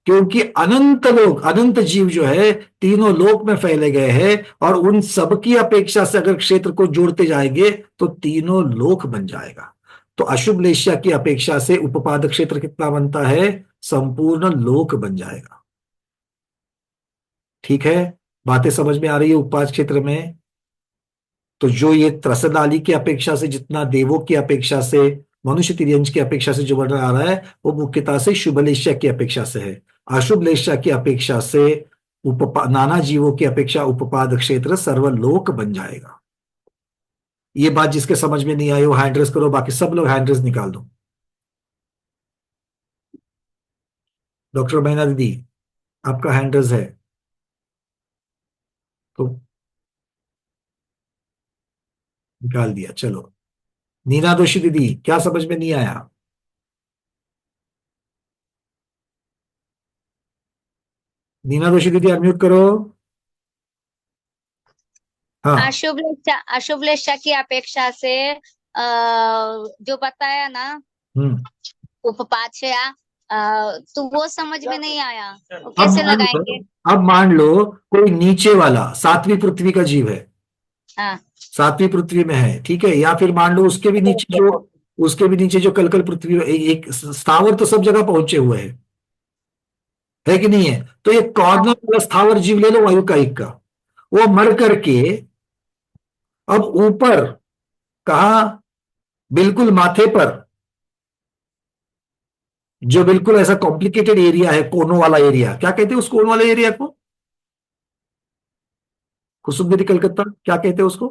क्योंकि अनंत लोक, अनंत जीव जो है तीनों लोक में फैले गए हैं, और उन सब की अपेक्षा से अगर क्षेत्र को जोड़ते जाएंगे तो तीनों लोक बन जाएगा। तो अशुभ लेश्या की अपेक्षा से उपपाद क्षेत्र कितना बनता है? संपूर्ण लोक बन जाएगा। ठीक है, बातें समझ में आ रही है उपपाद क्षेत्र में? तो जो ये त्रसनाली की अपेक्षा से, जितना देवों की अपेक्षा से, मनुष्य तिर्यंश की अपेक्षा से जो वर्णन आ रहा है वो मुख्यतः से शुभलेश्या की अपेक्षा से है। अशुभ लेश्या की अपेक्षा से नाना जीवों की अपेक्षा उपपाद क्षेत्र सर्वलोक बन जाएगा। ये बात जिसके समझ में नहीं आई वो हैंड रेस करो, बाकी सब लोग हैंड रेस निकाल दो। डॉक्टर महीना दीदी, आपका हैंड रेस है तो निकाल दिया, चलो। नीना दोषी दीदी, क्या समझ में नहीं आया? नीना दोषी दीदी अनम्यूट करो। हाँ। अशुभ लेशा की अपेक्षा से जो बताया ना हम्म। उपपाद से तो वो समझ में नहीं आया, वो अब कैसे मान लो लगाएंगे? अब मान लो कोई नीचे वाला सातवीं पृथ्वी का जीव है, हाँ सातवीं पृथ्वी में है, ठीक है, या फिर मान लो उसके भी नीचे जो कल पृथ्वी एक स्थावर तो सब जगह पहुंचे हुए हैं, है कि नहीं है? तो एक कॉर्नर वाला स्थावर जीव ले लो वायुकायिक का, वो मर करके अब ऊपर कहा, बिल्कुल माथे पर जो बिल्कुल ऐसा कॉम्प्लिकेटेड एरिया है, कोनों वाला एरिया, क्या कहते हैं उस कोन वाले एरिया को? कुसुम दीदी कलकत्ता, क्या कहते हैं उसको?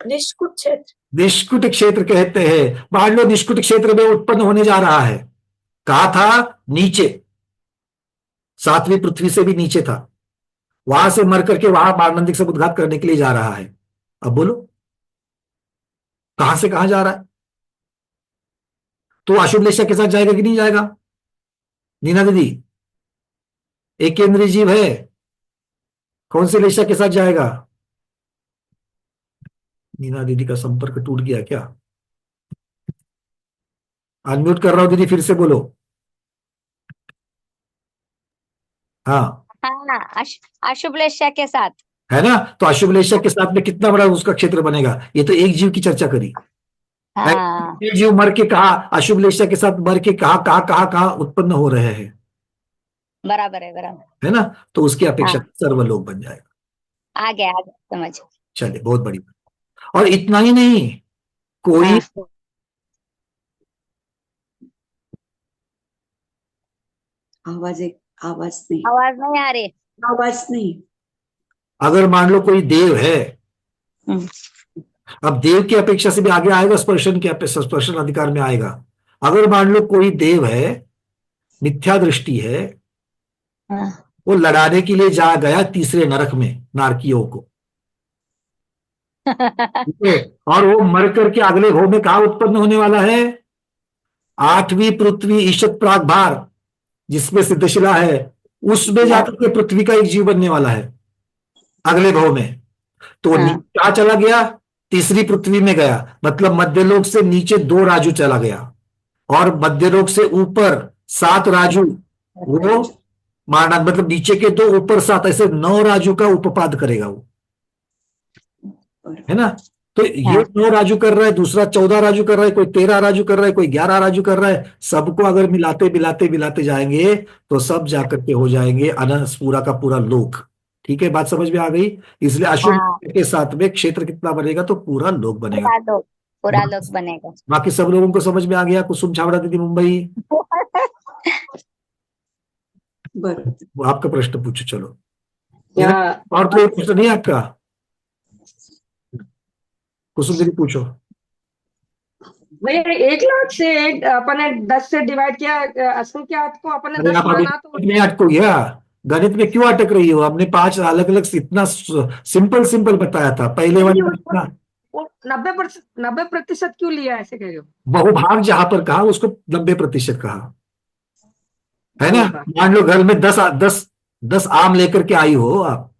निष्कुट क्षेत्र। निष्कुट क्षेत्र कहते हैं। मान लो निष्कुट क्षेत्र में उत्पन्न होने जा रहा है, कहा था नीचे, सातवीं पृथ्वी से भी नीचे था, वहां से मर करके वहां मारणांतिक समुद्घात करने के लिए जा रहा है। अब बोलो कहां से कहां जा रहा है? तो अशुभ लेशा के साथ जाएगा कि नहीं जाएगा? नीना दीदी, एक केंद्रीय जीव है, कौन से लेशा के साथ जाएगा? नीना दीदी का संपर्क टूट गया क्या? अनम्यूट कर रहा हूं दीदी, फिर से बोलो। हाँ हाँ, अशुभ लेशा के साथ है ना? तो अशुभ लेशा के साथ में कितना बड़ा उसका क्षेत्र बनेगा? ये तो एक जीव की चर्चा करी। हाँ एक जीव मर के कहा, अशुभ लेशा के साथ मर के कहा कहा कहा कहा उत्पन्न हो रहे हैं, बराबर है है ना? तो उसकी अपेक्षा हाँ। सर्वलोक बन जाएगा। आ गया समझ। चलिए, बहुत बड़ी बात। और इतना ही नहीं, कोई हाँ। आवाज नहीं, आवाज नहीं आ रही। आवाज नहीं। अगर मान लो कोई देव है, हम्म। अब देव की अपेक्षा से भी आगे आएगा, स्पर्शन अधिकार में आएगा। अगर मान लो कोई देव है, मिथ्या दृष्टि है, हाँ। वो लड़ाने के लिए जा गया तीसरे नरक में नारकियों को, ठीक है? और वो मर करके अगले भव में कहा उत्पन्न होने वाला है? आठवीं पृथ्वी ईशत प्रागभार, जिसमें सिद्धशिला है, उसमें जाकर के पृथ्वी का एक जीव बनने वाला है अगले भव में। तो हाँ। क्या चला गया? तीसरी पृथ्वी में गया, मतलब मध्यलोक से नीचे 2 राजू चला गया, और मध्यलोक से ऊपर 7 राजू, वो मारना, मतलब नीचे के 2 ऊपर 7, ऐसे 9 राजू का उपपाद करेगा वो, है ना? तो ये 9 राजू कर रहा है, दूसरा 14 राजू कर रहा है, कोई 13 राजू कर रहा है, कोई 11 राजू कर रहा है। सबको अगर मिलाते मिलाते मिलाते जाएंगे तो सब जाकर के हो जाएंगे अनंत, पूरा का पूरा लोक। ठीक है, बात समझ में आ गई? इसलिए अशुभ के साथ में क्षेत्र कितना बनेगा? तो पूरा लोक बनेगा, पूरा लोक बनेगा। बाकी सब लोगों को समझ में आ गया? कुसुम छाबड़ा दीदी मुंबई, वो आपका प्रश्न पूछो। चलो, और कोई प्रश्न नहीं आपका? कुसुम दीदी पूछो। भैया 1 लाख से अपने 10 से डिवाइड किया, असंख्यात को अपने अरे 10 आप अभी माना तो गणित में अटको गया, गणित में क्यों अटक रही हो? हमने 5 अलग अलग इतना सिंपल बताया था पहले वाले में। 90% क्यों लिया, ऐसे कह रहे हो? बहुभाग जहां पर कहा उसको 90% कहा, है ना? मान लो घर में 10 आम लेकर के आई हो आप,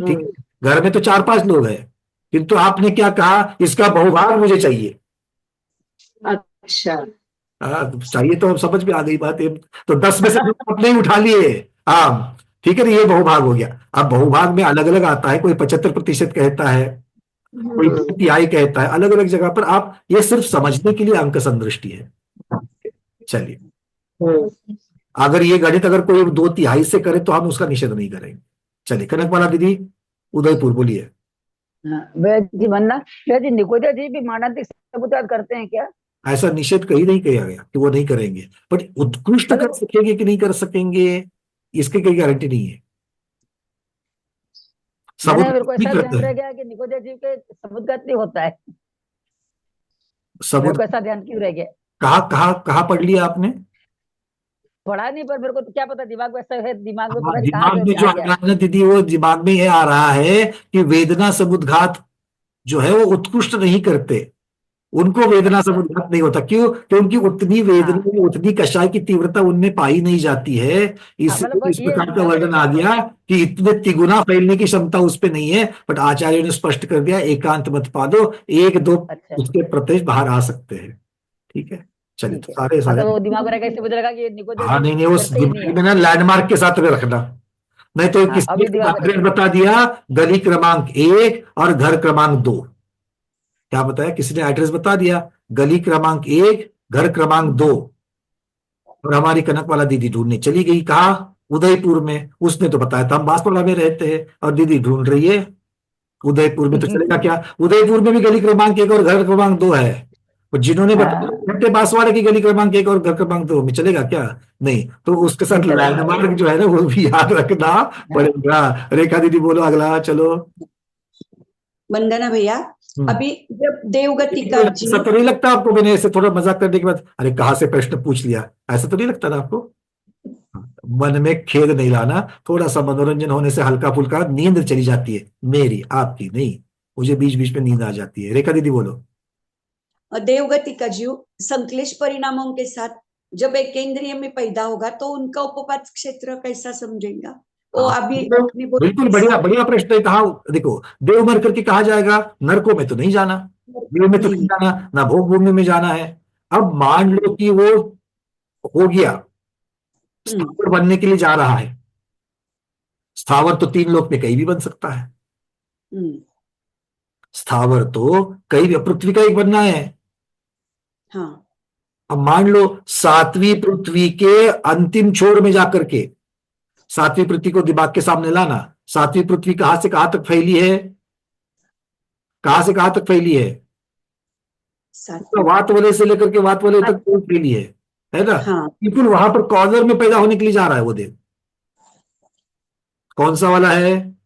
ठीक है, घर में तो 4-5 लोग हैं, किंतु आपने क्या कहा? इसका बहुभाग मुझे चाहिए। अच्छा, चाहिए तो अब समझ में आ गई बात। तो 10 में से अपने ही उठा लिए आम, ठीक है ना? ये बहुभाग हो गया। अब बहुभाग में अलग अलग आता है, कोई 75% कहता है, कोई 2/3 कहता है, अलग अलग जगह पर। आप ये सिर्फ समझने के लिए अंक संदृष्टि है। चलिए, अगर ये गणित अगर कोई 2/3 से करे तो हम उसका निषेध नहीं करेंगे। चलिए, कनकमाला दीदी उदयपुर, बोलिए। वैद जी निकोदिया जी भी मानसिक समुद्घात करते हैं क्या? ऐसा निषेध कहीं नहीं किया गया कि वो नहीं करेंगे, बट उत्कृष्ट कर सकेंगे कि नहीं कर सकेंगे इसकी कोई गारंटी नहीं है। मेरे को ऐसा ध्यान रह गया कि निकोदिया जी के समुद्घात नहीं होता है। मेरे को ऐसा ध्यान क्यों रह गया? कहा पढ़ लिया आपने? पढ़ा नहीं, पर मेरे को तो क्या पता, दिमाग में ऐसा है, दिमाग में पता नहीं दिमाग कहाँ में से जो आ गया। दीदी, वो दिमाग में ये आ रहा है कि वेदना समुद्घात जो है वो उत्कृष्ट नहीं करते, उनको वेदना समुद्घात नहीं होता। क्यों? क्योंकि उतनी वेदना, उतनी कषाय की तीव्रता उनमें पाई नहीं जाती है, इसलिए मतलब इस ये प्रकार का वर्णन आ गया कि इतने तिगुना फैलने की क्षमता उस पे नहीं है। बट आचार्यों ने स्पष्ट कर दिया, एकांत मत पादो, एक दो अच्छा उसके प्रत्यक्ष बाहर आ सकते हैं। ठीक है, चलिए, ठीक तो है। सारे हाँ, सारे तो वो दिमाग में रहेगा, इससे मुझे लगा कि ये निकोदेव हाँ, नहीं, उस करते ही नहीं दिमाग है। में ना लैंडमार्क के साथ में रखना, नहीं तो हाँ, किसी अभी ने दिमाग में एड्रेस रहेगा। बता दिया, गली क्रमांक 1 और घर क्रमांक 2। क्या बताया? किसी ने एड्रेस बता दिया, गली क्रमांक 1, घर क्रमांक 2, और हमारी कनक वाला दीदी ढूंढने चली गई, कहा? उदयपुर में। उसने तो बताया था हम बांसवाड़ा में रहते हैं, और दीदी ढूंढ रही है उदयपुर में, तो चलेगा क्या? उदयपुर में भी गली क्रमांक 1 और घर क्रमांक 2 है, और जिन्होंने बताया हाँ, घंटे बांसवाड़ा की गली क्रमांक 1 और घर क्रमांक 2 में, चलेगा क्या? नहीं। तो उसके साथ नहीं चलेगा। लैंडमार्क जो है ना, वो भी याद रखना पड़ेगा। रेखा दीदी बोलो अगला, चलो। वंदना भैया, अभी जब देवगति का जी, ऐसा तो नहीं लगता आपको, मैंने ऐसे थोड़ा मजाक करने के बाद अरे कहाँ से प्रश्न पूछ लिया, ऐसा तो नहीं लगता ना आपको? मन में खेद नहीं लाना, थोड़ा सा मनोरंजन होने से हल्का फुल्का नींद चली जाती है, मेरी, आपकी नहीं। मुझे बीच बीच में नींद आ जाती है। रेखा दीदी बोलो। देवगति का जीव संश्लेष परिणामों के साथ जब एक केंद्रीय में पैदा होगा तो उनका उपपाद क्षेत्र कैसा समझेगा? वो अभी तो आपने बोला बिल्कुल बढ़िया बढ़िया प्रश्न है। कहा? देखो, देव मर करके कहा जाएगा, नरकों में तो नहीं जाना, देव में तो नहीं नहीं। जाना, ना भोग भूमि में जाना है। अब मान लो कि वो हो गया, स्थावर बनने के लिए जा रहा है। स्थावर तो 3 लोक में कहीं भी बन सकता है, स्थावर तो कहीं भी, पृथ्वी का एक बनना है। हाँ, अब मान लो 7वीं पृथ्वी के अंतिम छोर में जाकर के, 7वीं पृथ्वी को दिमाग के सामने लाना, 7वीं पृथ्वी कहां से कहां तक फैली है? कहां से कहां तक फैली है? तो वात वलय से लेकर के वात वलय तक फैली है ना? हाँ, बिल्कुल वहां पर कॉर्नर में पैदा होने के लिए जा रहा है वो देव। कौन सा वाला है?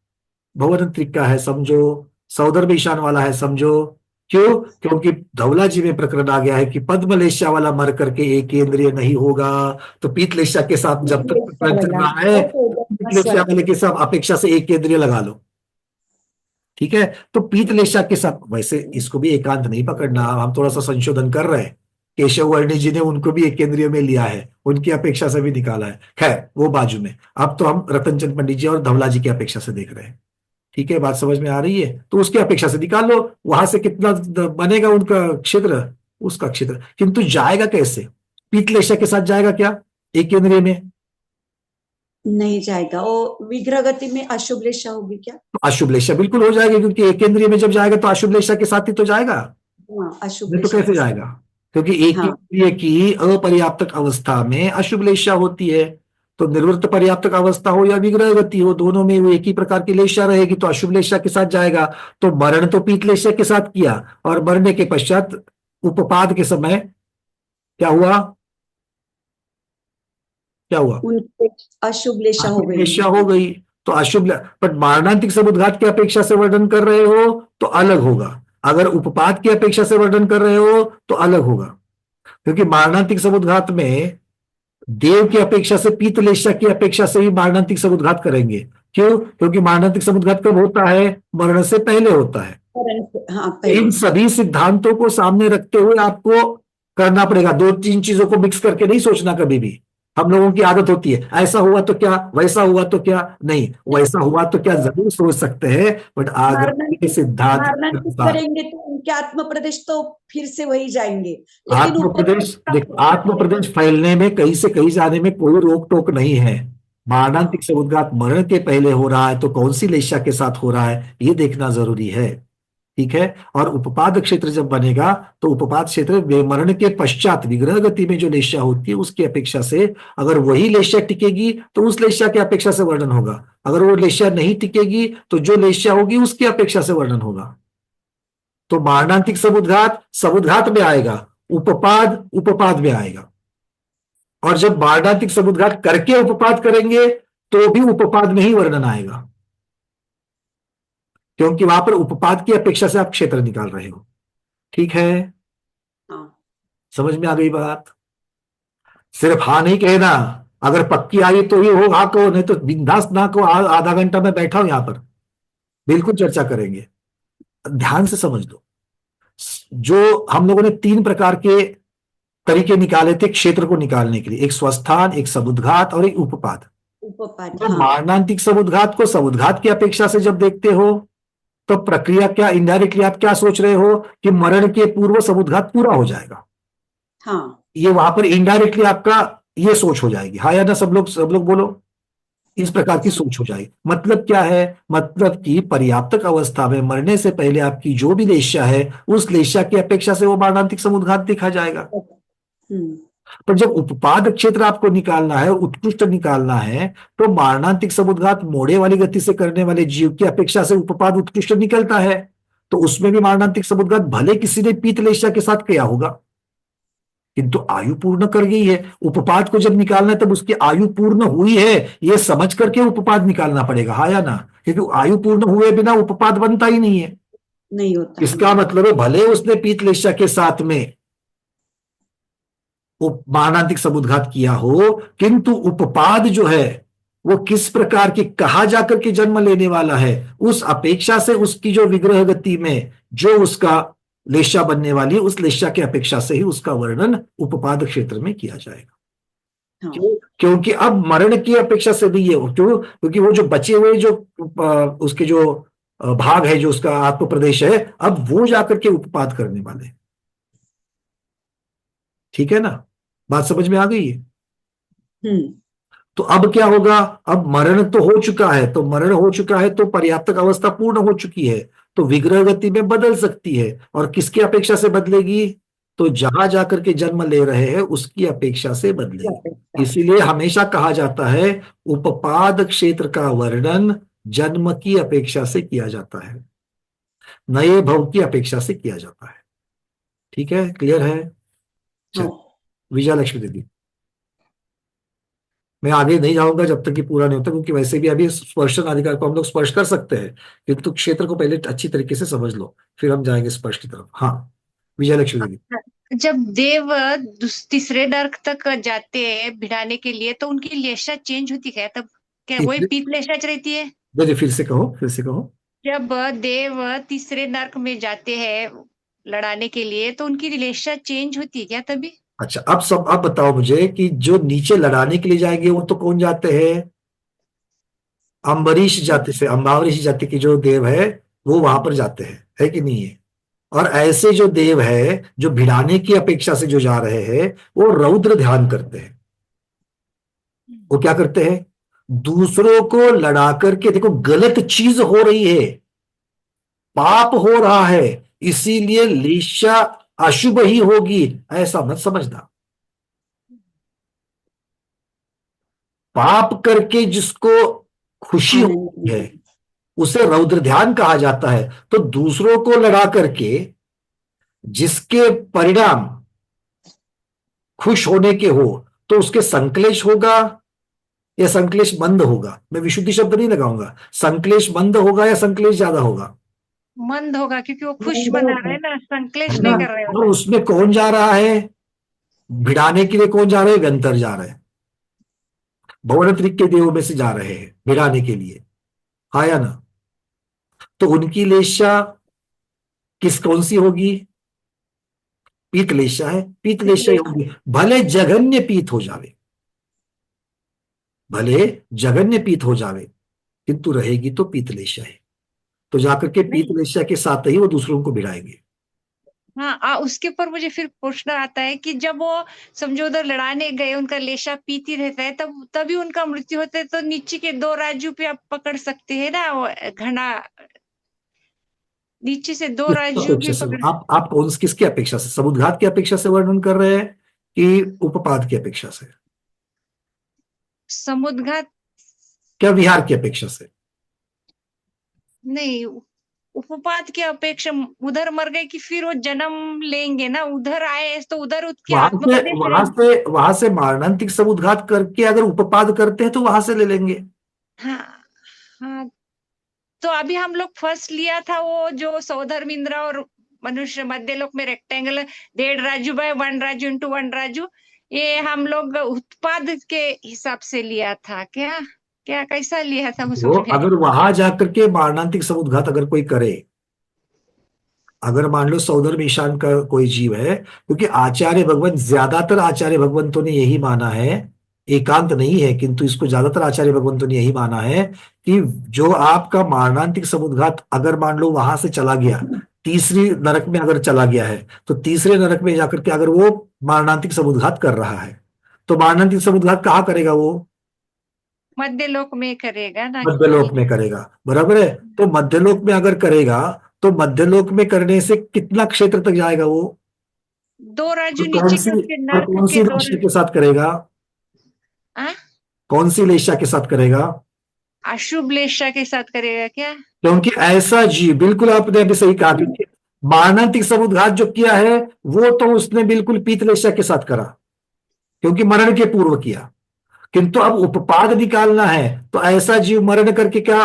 भुवनंत्रिक का है, समझो। सौदर्भ ईशान वाला है, समझो। क्यों? क्योंकि धवला जी में प्रकरण आ गया है कि पद्मलेशा वाला मर करके एक केंद्रीय नहीं होगा। तो पीतलेशा के साथ जब तक प्रकरण चल रहा है, पीतलेशा वाले के साथ अपेक्षा से एक केंद्रीय लगा लो। ठीक है, तो पीतलेशा के साथ, वैसे इसको भी एकांत नहीं पकड़ना, हम थोड़ा सा संशोधन कर रहे हैं। केशव वर्णी जी ने उनको भी एक केंद्रीय में लिया है, उनकी अपेक्षा से भी निकाला है। खैर, वो बाजू में। अब तो हम रतनचंद पंडित जी और धवला जी की अपेक्षा से देख रहे हैं। ठीक है, बात समझ में आ रही है? तो उसकी अपेक्षा से निकाल लो, वहां से कितना बनेगा उनका क्षेत्र, उसका क्षेत्र। किंतु जाएगा कैसे? पीतलेशा के साथ जाएगा क्या एक केंद्रीय में? नहीं जाएगा। वो विग्रह गति में अशुभ रेशा होगी क्या? अशुभ लेशा बिल्कुल हो जाएगी, क्योंकि एक केंद्रीय में जब जाएगा तो अशुभ लेशा के साथ ही तो जाएगा, हाँ, अशुभ नहीं तो रेशा कैसे के साथ। जाएगा? क्योंकि एक हाँ, केंद्रीय की अपर्याप्तक अवस्था में अशुभ लेशा होती है। तो निर्वृत्त पर्याप्तक अवस्था हो या विग्रह गति हो, दोनों में वो एक ही प्रकार की लेशा रहेगी, तो अशुभ लेशा के साथ जाएगा। तो मरण तो पीत लेशा के साथ किया, और मरने के पश्चात उपपाद के समय क्या हुआ? क्या हुआ? उनके अशुभ लेशा हो गई। लेशा हो गई। तो पर मारणांतिक समुद्घात की अपेक्षा से वर्णन कर रहे हो तो अलग होगा, अगर उपपाद की अपेक्षा से वर्णन कर रहे हो तो अलग होगा। क्योंकि मारणांतिक समुद्घात में देव की अपेक्षा से, पीतलेशा की अपेक्षा से ही मारणांतिक समुद्घात करेंगे। क्यों? क्योंकि मारणांतिक समुद्घात कब होता है? मरण से पहले होता है। हाँ, इन सभी सिद्धांतों को सामने रखते हुए आपको करना पड़ेगा, 2-3 चीजों को मिक्स करके नहीं सोचना कभी भी। हम लोगों की आदत होती है, ऐसा हुआ तो क्या, वैसा हुआ तो क्या। नहीं, वैसा हुआ तो क्या जरूर सोच सकते हैं, बट आगे के सिद्धांत मारणांतिक करेंगे तो उनके आत्म प्रदेश तो फिर से वही जाएंगे। लेकिन आत्म प्रदेश, देखो, आत्म प्रदेश फैलने में, कहीं से कहीं जाने में कोई रोक टोक नहीं है। मारणांतिक समुद्घात मरण के पहले हो रहा है तो कौन सी लेशा के साथ हो रहा है, ये देखना जरूरी है। ठीक है, और उपपाद क्षेत्र जब बनेगा तो उपपाद क्षेत्र मरण के पश्चात विग्रह गति में जो लेशा होती है उसकी अपेक्षा से, अगर वही लेशा टिकेगी तो उस लेशा की अपेक्षा से वर्णन होगा, अगर वो लेशा नहीं टिकेगी तो जो लेशा होगी उसकी अपेक्षा से वर्णन होगा। तो मारणांतिक समुद्घात समुद्घात में आएगा, उपपाद उपपाद में आएगा। और जब मारणांतिक समुद्घात करके उपपाद करेंगे तो भी उपपाद में ही वर्णन आएगा, क्योंकि वहां पर उपपाद की अपेक्षा से आप क्षेत्र निकाल रहे हो। ठीक है, समझ में आ गई बात? सिर्फ हाँ नहीं कहना, अगर पक्की आई तो ये हो हाँ कहो, नहीं तो बिंदास ना कहो। आधा घंटा मैं बैठा हूं यहां पर, बिल्कुल चर्चा करेंगे। ध्यान से समझ लो, जो हम लोगों ने 3 प्रकार के तरीके निकाले थे क्षेत्र को निकालने के लिए, एक स्वस्थान, एक समुद्घात और एक उपपाद। उपपाद, तो हाँ। मारणांतिक समुद्घात को समुद्घात की अपेक्षा से जब देखते हो तो प्रक्रिया क्या, इनडायरेक्टली आप क्या सोच रहे हो कि मरण के पूर्व समुद्घात पूरा हो जाएगा। हाँ, ये वहां पर इनडायरेक्टली आपका ये सोच हो जाएगी, हाँ या ना, सब लोग बोलो। इस प्रकार की सोच हो जाएगी। मतलब क्या है? मतलब कि पर्याप्तक अवस्था में मरने से पहले आपकी जो भी लेश्या है, उस लेश्या की अपेक्षा से वो मारणांतिक समुद्घात देखा जाएगा। हम्म, पर जब उपपाद क्षेत्र आपको निकालना है, उत्कृष्ट निकालना है, तो मारणांतिक समुद्घात मोड़े वाली गति से करने वाले जीव की अपेक्षा से उपपाद उत्कृष्ट निकलता है। तो उसमें भी मारणांतिक समुद्घात भले किसी ने पीत लेश्या के साथ किया होगा, किंतु आयु पूर्ण कर गई है। उपपाद को जब निकालना है तब उसकी आयु पूर्ण हुई है, यह समझ करके उपपाद निकालना पड़ेगा, हाँ या ना? क्योंकि आयु पूर्ण हुए बिना उपपाद बनता ही नहीं है। नहीं होता। इसका मतलब है भले उसने पीत लेश्या के साथ में मारणांतिक समुद्घात किया हो, किंतु उपपाद जो है वो किस प्रकार की कहा जाकर के जन्म लेने वाला है, उस अपेक्षा से उसकी जो विग्रह गति में जो उसका लेश्या बनने वाली है, उस लेश्या की अपेक्षा से ही उसका वर्णन उपपाद क्षेत्र में किया जाएगा। हाँ, क्योंकि अब मरण की अपेक्षा से भी ये क्यों, क्योंकि वो जो बचे हुए जो उसके जो भाग है, जो उसका आत्म प्रदेश है, अब वो जाकर के उपपाद करने वाले हैं। ठीक है ना? बात समझ में आ गई है? तो अब क्या होगा? अब मरण तो हो चुका है, तो मरण हो चुका है तो पर्याप्तक अवस्था पूर्ण हो चुकी है, तो विग्रह गति में बदल सकती है। और किसकी अपेक्षा से बदलेगी? तो जहां जाकर के जन्म ले रहे हैं उसकी अपेक्षा से बदलेगी। इसीलिए हमेशा कहा जाता है उपपाद क्षेत्र का वर्णन जन्म की अपेक्षा से किया जाता है, नए भव की अपेक्षा से किया जाता है। ठीक है? क्लियर है? चलो, विजया लक्ष्मी दीदी, मैं आगे नहीं जाऊंगा जब तक कि पूरा नहीं होता, क्योंकि वैसे भी अभी स्पर्शन अधिकार को हम लोग स्पर्श कर सकते हैं, किंतु क्षेत्र को पहले अच्छी तरीके से समझ लो, फिर हम जाएंगे स्पर्श की तरफ। हाँ, विजय लक्ष्मी दीदी। जब देव तीसरे नर्क तक जाते हैं भिड़ाने के लिए, तो उनकी लेशा चेंज होती है तब? क्या वही पीत लेशा रहती है? दीदी फिर से कहो, फिर से कहो। जब देव तीसरे नर्क में जाते हैं लड़ाने के लिए, तो उनकी लेशा चेंज होती है क्या तभी? अच्छा, अब बताओ मुझे कि जो नीचे लड़ाने के लिए जाएंगे वो तो कौन जाते हैं? अम्बरीश जाति से, अम्बावरीश जाति के जो देव है वो वहां पर जाते हैं, है कि नहीं है? और ऐसे जो देव है जो भिड़ाने की अपेक्षा से जो जा रहे हैं, वो रौद्र ध्यान करते हैं। वो क्या करते हैं? दूसरों को लड़ा करके, देखो गलत चीज हो रही है, पाप हो रहा है, इसीलिए लेशा अशुभ ही होगी, ऐसा मत समझना। पाप करके जिसको खुशी होती है उसे रौद्र ध्यान कहा जाता है। तो दूसरों को लड़ा करके जिसके परिणाम खुश होने के हो, तो उसके संक्लेश होगा या संक्लेश मंद होगा? मैं विशुद्धि शब्द नहीं लगाऊंगा, संक्लेश मंद होगा या संक्लेश ज्यादा होगा? मंद होगा, क्योंकि वो खुश मना रहे हैं ना, संक्लेश नहीं कर रहे और उसमें कौन जा रहा है भिड़ाने के लिए? कौन जा रहे हैं? व्यंतर जा रहे हैं, भवनत्रिक के देवों में से जा रहे हैं भिड़ाने के लिए, हाँ या ना? तो उनकी लेशा कौन सी होगी? पीत लेशा है, पीत लेशा ही होगी। भले जघन्य पीत हो जावे, भले जघन्य पीत हो जावे, किंतु रहेगी तो पीत लेशा है। तो जाकर के पीत लेशा के साथ ही वो दूसरों को भिड़ाएंगे। हाँ, उसके ऊपर मुझे फिर प्रश्न आता है कि जब वो समझो उधर लड़ाने गए, उनका लेशा पीती रहता है, तभी उनका मृत्यु होता है, तो नीचे के 2 राज्यों पे आप पकड़ सकते हैं ना, वो घना नीचे से 2 राज्यों पे पकड़। आप कौन किसकी अपेक्षा से, समुद्घात की अपेक्षा से वर्णन कर रहे हैं कि उपपाद की अपेक्षा से? समुद्घात क्या विहार की अपेक्षा से? नहीं, उपपाद की अपेक्षा। उधर मर गए कि फिर वो जन्म लेंगे ना, उधर आए तो उधर उसके वहां से मारणांतिक समुद्घात करके अगर उपपाद करते हैं तो वहां से ले लेंगे। हाँ, तो अभी हम लोग फर्स्ट लिया था वो जो सौधर्म इंद्र और मनुष्य मध्य लोक में रेक्टेंगल 1.5 राजू बाय 1 राजू इंटू 1 राजू, ये हम लोग उत्पाद के हिसाब से लिया था। क्या कैसा लिया था? अगर वहां जाकर के मारणांतिक समुद्घात अगर कोई करे अगर मान लो सौधर्म ईशान का कोई जीव है, क्योंकि आचार्य भगवान, ज्यादातर आचार्य भगवंतों ने यही माना है, एकांत नहीं है किंतु इसको ज्यादातर आचार्य भगवंतों ने यही माना है कि जो आपका मारणांतिक समुद्घात अगर मान लो वहां से चला गया, तीसरी नरक में अगर चला गया है, तो तीसरे नरक में जाकर के अगर वो मारणांतिक समुद्घात कर रहा है, तो मारणांतिक समुद्घात कहाँ करेगा वो? मध्यलोक में करेगा ना। मध्यलोक में करेगा, बराबर है। तो मध्यलोक में अगर करेगा, तो मध्यलोक में करने से कितना क्षेत्र तक जाएगा वो? 2 राजू तो नीचे करके नर्क कौन सी के 2 लेशा के साथ करेगा? हाँ? कौन सी लेशा के साथ करेगा? अशुभ लेशा के साथ करेगा क्या? क्योंकि ऐसा जीव, बिल्कुल आपने अभी सही कहा, क्योंकि मारणांतिक समुद्घात जो किया है वो तो उसने बिल्कुल पीतलेशा के साथ करा, क्योंकि मरण के पूर्व किया। किंतु अब उपपाद निकालना है, तो ऐसा जीव मरण करके क्या,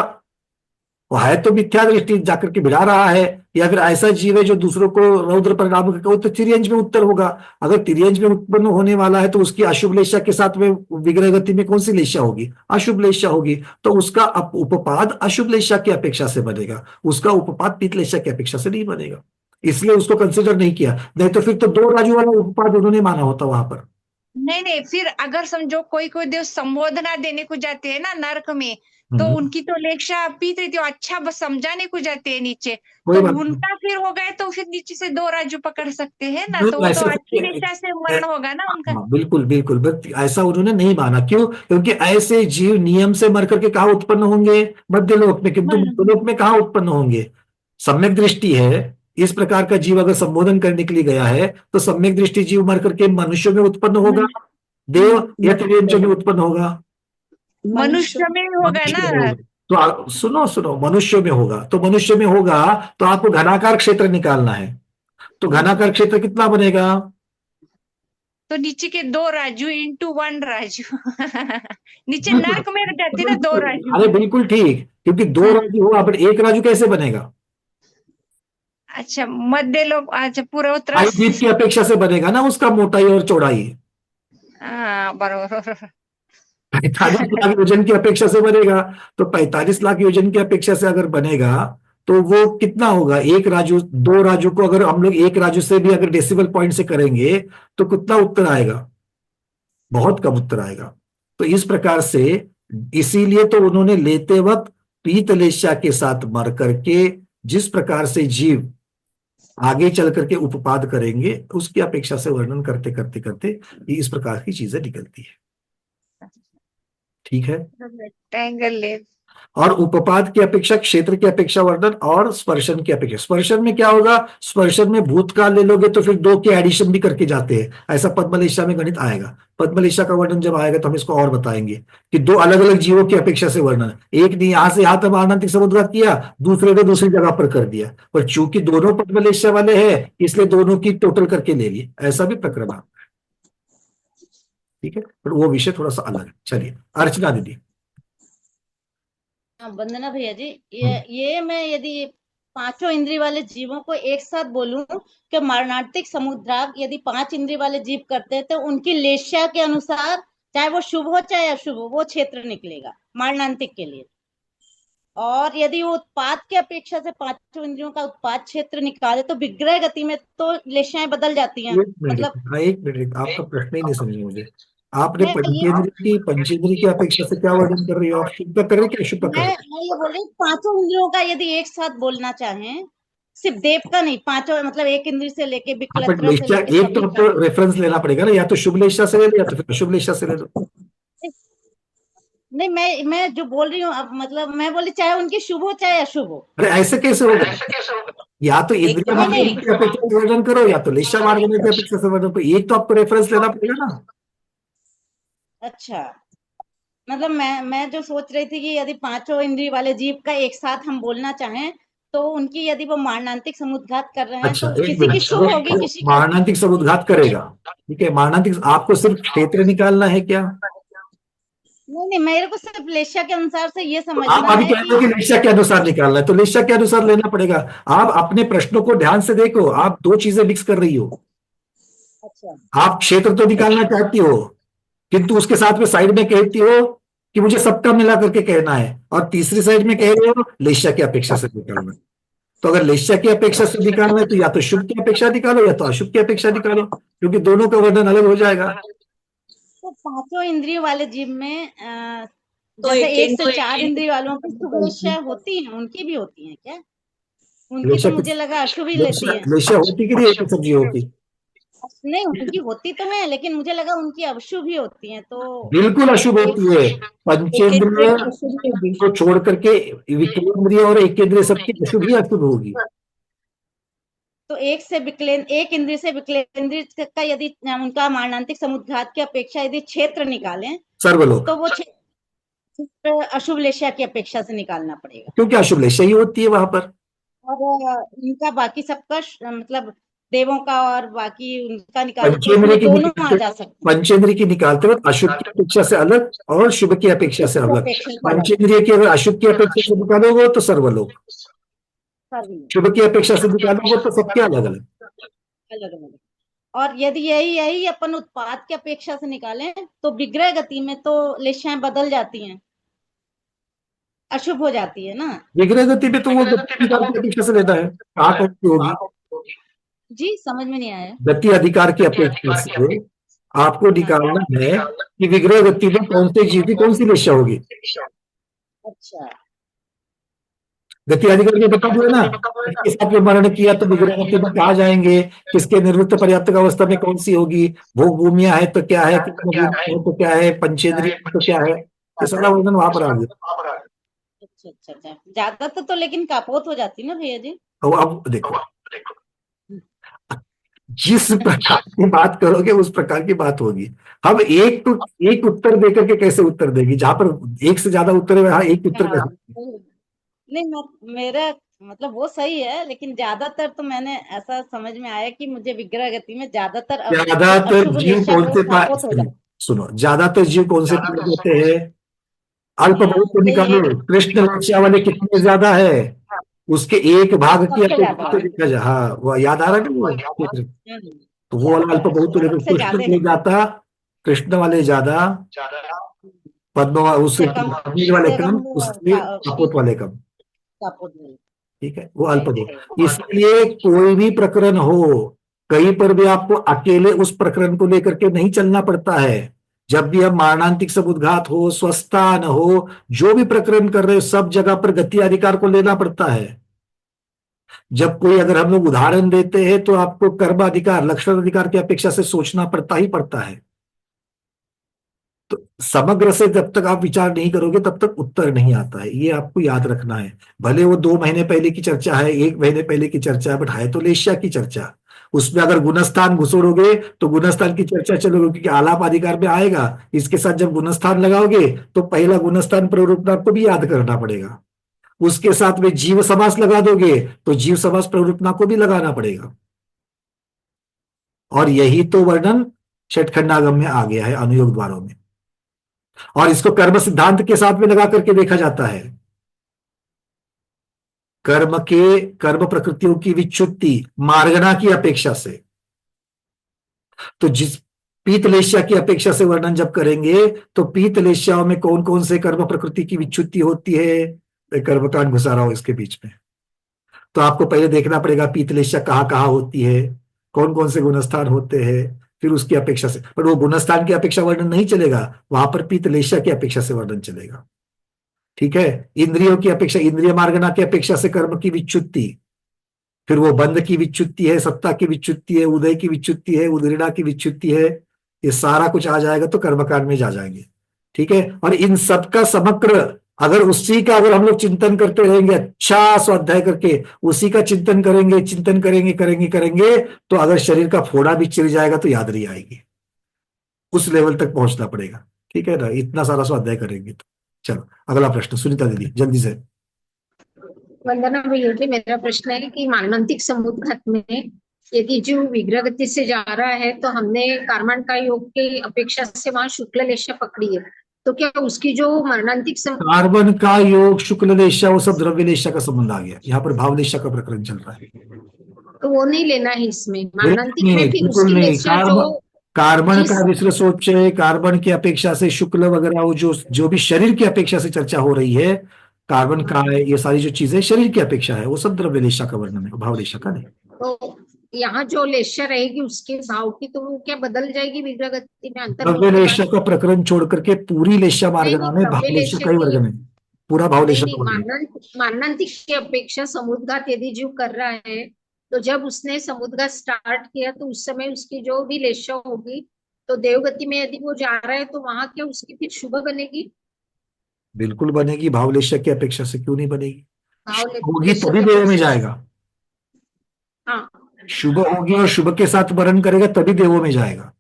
वो है तो मिथ्या दृष्टि जाकर के भिड़ा रहा है, या फिर ऐसा जीव है जो दूसरों को रौद्र परिणाम करके, वो तो तिर्यंज में उत्तर होगा। अगर तिर्यंज में उत्पन्न होने वाला है तो उसकी अशुभ लेशा के साथ में विग्रह गति में कौन सी लेशा होगी? अशुभ लेशा होगी। तो उसका उपपाद अशुभ लेशा की अपेक्षा से बनेगा, उसका उपपाद पीत लेशा की अपेक्षा से नहीं बनेगा, इसलिए उसको कंसिडर नहीं किया। नहीं तो फिर तो 2 राजू वाला उपपाद उन्होंने माना होता वहां पर। नहीं, फिर अगर समझो कोई देव संबोधना देने को जाते हैं ना नर्क में, तो उनकी तो लेशा पीत रही थी, अच्छा बस समझाने को जाते हैं नीचे, तो उनका फिर हो गए तो फिर नीचे से 2 राजू पकड़ सकते हैं ना, तो वो तो अच्छी लेशा से मरण होगा ना उनका। बिल्कुल बिल्कुल, बट ऐसा उन्होंने नहीं माना। क्यों? क्योंकि ऐसे जीव नियम से मर करके कहाँ उत्पन्न होंगे? मध्यलोक में। किंतु मध्यलोक में कहाँ उत्पन्न होंगे? सम्यक दृष्टि है, इस प्रकार का जीव अगर संबोधन करने के लिए गया है, तो सम्यक दृष्टि जीव मर करके मनुष्यों में उत्पन्न होगा, देव या त्रियंचों में उत्पन्न होगा? मनुष्य में होगा ना। तो सुनो, मनुष्य में होगा, तो मनुष्य में होगा तो आपको घनाकार क्षेत्र निकालना है, तो घनाकार क्षेत्र कितना बनेगा? तो नीचे के 2 राजू इंटू 1 राजू नीचे नर्क में जाती ना 2 राजू। अरे बिल्कुल ठीक, क्योंकि 2 राजू हुआ, बट 1 राजू कैसे बनेगा? अच्छा, मध्य लोग, अच्छा पूरा उत्तर की अपेक्षा से बनेगा ना, उसका मोटाई और चौड़ाई। हाँ बराबर। 45 लाख योजन की अपेक्षा से बनेगा, तो 45 लाख योजन की अपेक्षा से अगर बनेगा तो वो कितना होगा? 1 राजू, 2 राजू को अगर हम लोग 1 राजू से भी अगर डेसिबल पॉइंट से करेंगे तो कितना उत्तर आएगा? बहुत कम उत्तर आएगा। तो इस प्रकार से, इसीलिए तो उन्होंने लेते वक्त पीतलेशा के साथ मर करके जिस प्रकार से जीव आगे चल करके उपपाद करेंगे, उसकी अपेक्षा से वर्णन करते करते करते ये इस प्रकार की चीजें निकलती है। ठीक है। रेक्टेंगल ले। और उपपाद की अपेक्षा, क्षेत्र की अपेक्षा वर्णन, और स्पर्शन की अपेक्षा। स्पर्शन में क्या होगा? स्पर्शन में भूतकाल ले लोगे तो फिर 2 के एडिशन भी करके जाते हैं, ऐसा पद्मलेशा में गणित आएगा। पद्मलेशा का वर्णन जब आएगा तो हम इसको और बताएंगे कि 2 अलग अलग जीवों की अपेक्षा से वर्णन, एक ने यहां से यहां तक मारणांतिक समुद्घात किया, दूसरे ने दूसरी जगह पर कर दिया, पर चूंकि दोनों पद्मलेशा वाले हैं इसलिए दोनों की टोटल करके ले लिए, ऐसा भी प्रक्रम है। ठीक है, पर वो विषय थोड़ा सा अलग है। चलिए अर्चना दीदी। वंदना भैया जी, ये मैं यदि 5 इंद्रिय वाले जीवों को एक साथ बोलूं कि मारणांतिक समुद्राग यदि 5 इंद्रिय वाले जीव करते हैं तो उनकी लेशा के अनुसार, चाहे वो शुभ हो चाहे अशुभ हो, वो क्षेत्र निकलेगा मारणांतिक के लिए। और यदि वो उत्पाद की अपेक्षा से 5 इंद्रियों का उत्पाद क्षेत्र निकाले तो विग्रह गति में तो लेशाएं बदल जाती हैं। मतलब एक मिनट, आपका प्रश्न ही नहीं समझे मुझे। आपने पंचेंद्रिय की अपेक्षा से क्या वर्णन कर रही हो? आप शुभ का कर रहे हैं कि अशुभ का कर रहे हैं? मैं ये बोल रही हूँ 5 इंद्रियों का यदि एक साथ बोलना चाहें, सिर्फ देव का नहीं, 5 मतलब एक इंद्रिय से लेके विकलत्रा से लेके एक तो आपको रेफरेंस लेना पड़ेगा ना, या तो शुभ लेशा से ले लो या तो फिर अशुभ लेशा से ले लो। नहीं, मैं जो बोल रही हूँ अब, मतलब मैं बोली चाहे उनकी शुभ हो चाहे अशुभ हो। अरे ऐसे कैसे होगा? या तो इंद्रिय मार्ग की अपेक्षा से वर्णन करो या तो लेशा मार्ग की अपेक्षा से वर्णन करो, एक तो आपको रेफरेंस लेना पड़ेगा ना। अच्छा, मतलब मैं जो सोच रही थी कि यदि 5 इंद्रिय वाले जीव का एक साथ हम बोलना चाहें तो उनकी यदि वो मारणांतिक समुद्घात कर रहे हैं तो किसी की शुभ होगी, किसी की मारणांतिक समुद्घात करेगा। ठीक है, मारणांतिक आपको सिर्फ क्षेत्र निकालना है क्या? नहीं, मेरे को सिर्फ लेशा के अनुसार से ये समझना आप अभी कह रहे हो कि लेशा के अनुसार निकालना है, तो लेशा के अनुसार लेना पड़ेगा। आप अपने प्रश्नों को ध्यान से देखो, आप 2 चीजें मिक्स कर रही हो। अच्छा, आप क्षेत्र तो निकालना चाहती हो किंतु उसके साथ में साइड में कहती हो कि मुझे सबका मिला करके कहना है, और तीसरी साइड में कह रहे हो लेशा की अपेक्षा से निकालना। तो अगर लेश्या की अपेक्षा से निकालना है तो या तो शुभ की अपेक्षा निकालो या तो अशुभ की अपेक्षा निकालो, क्योंकि दोनों का वर्णन अलग हो जाएगा। तो पांचों इंद्रियों वाले जीव में तो जैसे एक 1 से 4 इंद्रिय वालों की शुभ लेश्या होती है, उनकी भी होती है क्या? उनकी लेश्या तो मुझे लगा अशुभ ही लेती है। लेश्या होती कि नहीं एक सब्जी होती? नहीं, उनकी होती तो है, लेकिन मुझे लगा उनकी अशुभ ही होती है। तो बिल्कुल अशुभ होती है। पंचेंद्रिय को छोड़ करके विकेंद्रिय और एकेंद्रिय सबकी अशुभ ही अशुभ होगी। तो एक इंद्रिय से विकलेंद्रिय का यदि उनका मारणांतिक समुद्घात की अपेक्षा यदि क्षेत्र निकालें सर्वलोक, तो वो क्षेत्र अशुभ लेश्या की अपेक्षा से निकालना पड़ेगा, क्योंकि अशुभ लेश्या ही होती है वहां पर। और इनका बाकी सबका मतलब देवों का और बाकी उनका निकाले तो पंचेंद्रिय की दोनों आ जा सकते हैं। पंचेंद्रिय की निकालते वक्त अशुभ की अपेक्षा से अलग और शुभ की अपेक्षा से अलग। पंचेंद्रिय की अगर अशुभ की अपेक्षा से निकालोगे तो सर्वलोक, शुभ की अपेक्षा से निकालोगे तो सबके अलग अलग। और यदि यही अपन उत्पाद की अपेक्षा से निकालें तो विग्रह गति में तो लेश्याएं बदल जाती हैं, अशुभ हो जाती है ना। विग्रह गति में तो वो गति अधिकार की अपेक्षा से लेता है, कहाँ कौन सी होगी? जी समझ में नहीं आया। गति अधिकार की अपेक्षा से आपको निकालना है कि विग्रह गति में कौन से जीव की कौन सी लेश्या होगी। अच्छा, गति अधिकार में बता दिया ना, किसके साथ में मरण किया तो विग्रह गति में कहा जाएंगे, किसके निवृत्त पर्याप्त अवस्था में कौन सी होगी, भोग भूमिया है तो क्या है, तो क्या है, पंचेंद्रिय तो क्या है, ये सारा वर्णन वहां पर आ गया। अच्छा, ज्यादातर तो लेकिन कापोत हो जाती ना भैया जी। तो अब देखो, जिस प्रकार की बात करोगे उस प्रकार की बात होगी। हम एक उत्तर देकर के कैसे उत्तर देगी, जहां पर एक से ज्यादा उत्तर है वहां एक उत्तर कैसे? नहीं, मेरा मतलब वो सही है, लेकिन ज्यादातर तो मैंने ऐसा समझ में आया कि मुझे विग्रह गति में ज्यादातर जीव कौन से सुनो, ज्यादातर जीव कौन से होते हैं? अल्प बहुत को निकालो, कृष्ण लेश्या वाले कितने ज्यादा है उसके एक भाग की अपेक्षा से देखा जाए। हाँ, वो याद आ रहा है ना वो क्षेत्र, तो वो वाला अल्प बहुत कृष्ण वाले ज्यादा, कृष्ण वाले ज्यादा, पद्म उससे वाले कम, उससे कपोत वाले कम। ठीक है, वो अल्प बहुत। इसलिए कोई भी प्रकरण हो, कहीं पर भी आपको अकेले उस प्रकरण को लेकर के नहीं चलना पड़ता है। जब भी हम मारणांतिक समुद्घात हो, स्वस्थान हो, जो भी प्रकरण कर रहे हो, सब जगह पर गति अधिकार को लेना पड़ता है। जब कोई अगर हम लोग उदाहरण देते हैं तो आपको कर्म अधिकार, लक्षण अधिकार की अपेक्षा से सोचना पड़ता ही पड़ता है। तो समग्र से जब तक आप विचार नहीं करोगे तब तक उत्तर नहीं आता है, ये आपको याद रखना है। भले वो 2 महीने पहले की चर्चा है, 1 महीने पहले की चर्चा है, बट है तो लेश्या की चर्चा। उसमें अगर गुणस्थान घुसोड़ोगे तो गुणस्थान की चर्चा चलोगे, क्योंकि आलाप अधिकार में आएगा। इसके साथ जब गुणस्थान लगाओगे तो पहला गुणस्थान प्रवृत्ति आपको भी याद करना पड़ेगा। उसके साथ में जीव समास लगा दोगे तो जीव समास प्रवृत्ति को भी लगाना पड़ेगा। और यही तो वर्णन षटखंडागम में आ गया है अनुयोग द्वारों में, और इसको कर्म सिद्धांत के साथ में लगा करके देखा जाता है। कर्म प्रकृतियों की विच्युत्ति मार्गणा की अपेक्षा से, तो जिस पीतलेश्या की अपेक्षा से वर्णन जब करेंगे तो पीतलेश्याओं में कौन कौन से कर्म प्रकृति की विच्युत्ति होती है, कर्मकांड घुसा रहा हो इसके बीच में। तो आपको पहले देखना पड़ेगा पीतलेश्या कहाँ कहाँ होती है, कौन कौन से गुणस्थान होते हैं, फिर उसकी अपेक्षा से। पर वो गुणस्थान की अपेक्षा वर्णन नहीं चलेगा, वहां पर पीतलेश्या की अपेक्षा से वर्णन चलेगा। ठीक है, इंद्रियों की अपेक्षा, इंद्रिय मार्गना की अपेक्षा से कर्म की विच्युत्ति, फिर वो बंध की विच्युत्ति है, सत्ता की विच्युत्ति है, उदय की विच्युत्ति है, उदृढ़ा की विच्युत्ति है, ये सारा कुछ आ जाएगा तो कर्मकांड में जा जाएंगे। ठीक है, और इन सबका समग्र अगर हम लोग चिंतन करते रहेंगे, अच्छा स्वाध्याय करके उसी का चिंतन करेंगे तो अगर शरीर का फोड़ा भी चिर जाएगा तो याद नहीं आएगी, उस लेवल तक पहुंचना पड़ेगा। ठीक है ना, इतना सारा स्वाध्याय करेंगे तो। चलो अगला प्रश्न सुनीता दीदी जल्दी से। वंदना भैया जी, मेरा प्रश्न है कि मारणांतिक समुद्घात में यदि जो विग्रह गति से जा रहा है तो हमने कार्बन का योग की अपेक्षा से वहां शुक्ल लेश्या पकड़ी है, तो क्या उसकी जो मारणांतिक कार्बन का योग शुक्ल लेश्या वो सब द्रव्य लेश्या का संबंध आ गया। यहाँ पर भाव लेश्या का प्रकरण चल रहा है, तो वो नहीं लेना है इसमें मारणांतिक में भी बिल्कुल नहीं। कार्बन का विश्व सोचे, कार्बन की अपेक्षा से शुक्ल वगैरह वो जो भी शरीर की अपेक्षा से चर्चा हो रही है, कार्बन कहाँ है, ये सारी जो चीजें शरीर की अपेक्षा है, वो सब द्रव्य लेशा का वर्णन है, भाव लेशा का नहीं। तो यहाँ जो लेशा रहेगी उसके भाव की तो वो क्या बदल जाएगी विग्रह गति में अंतर द्रव्य होने के लेशा बाद? का प्रकरण छोड़ करके पूरी लेशा मार्गना में द्रव्य भाव लेशा लेशा का ही की वर्णन है, पूरा भाव लेशा नहीं का वर्णन है। मारणांतिक की अपेक्षा समुद्घात यदि जीव कर रहा है तो जब उसने समुद्घात स्टार्ट किया तो उस समय उसकी जो भी लेशा होगी तो देवगति में यदि वो जा रहा है तो वहां क्या उसकी फिर शुभ बनेगी? बिल्कुल बनेगी, भाव लेशा की अपेक्षा से क्यों नहीं बनेगी? भाव होगी लेशा तभी की देव में अपेक्षा से। जाएगा, हाँ, शुभ होगी और शुभ के साथ वर्ण करेगा तभी देवों में जाएगा।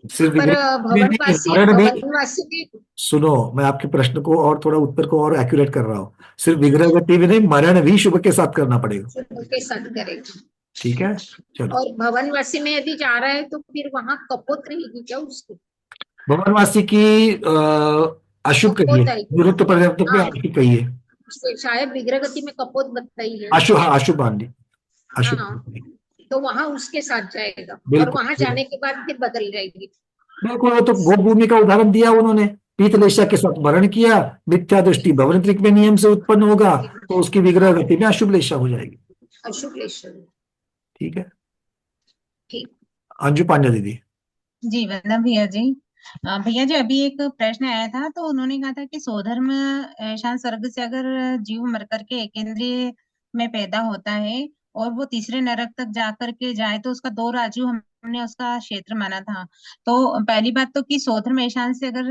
सिर्फ पर विग्रह में नहीं, वर्ण भी। भवनवासी भी सुनो, मैं आपके प्रश्न को और थोड़ा उत्तर को और एक्यूरेट कर रहा हूँ। सिर्फ विग्रह गति में नहीं, मरण भी शुभ के साथ करना पड़ेगा। शुभ के साथ करेगी। ठीक है, चलो। और भवनवासी में यदि जा रहा है तो फिर वहां कपोत रहेगी क्या उसकी? भवनवासी की अशुभ कहिए, कपोत आएगी। निरुक्त पर्याप्त में हाँ। अशुभ कहिए, शायद विग्रह गति में कपोत बताई है। अशुभ, हाँ अशुभ मान ली, अशुभ। हाँ, तो वहां उसके साथ जाएगा और बिल्कुल। वहां जाने के बाद फिर बदल जाएगी। बिल्कुल, वो तो गोभूमि का उदाहरण दिया उन्होंने, पीतलेशा के साथ वर्ण किया, मिथ्या दृष्टि भवन त्रिक में नियम से उत्पन्न होगा तो उसकी विग्रह गति में अशुभ लेशा हो जाएगी। अशुभ लेशा। ठीक है, ठीक। अंजू पांड्या दीदी। जी वंदना भैया जी। भैया जी अभी एक प्रश्न आया था तो उन्होंने कहा था कि स्वधर्म ईशान स्वर्ग से अगर जीव मर करके एकेंद्रिय में पैदा होता है और वो तीसरे नरक तक जाकर के जाए तो उसका 2 राजू हमने उसका क्षेत्र माना था। तो पहली बात तो कि स्वधर्म ईशान से अगर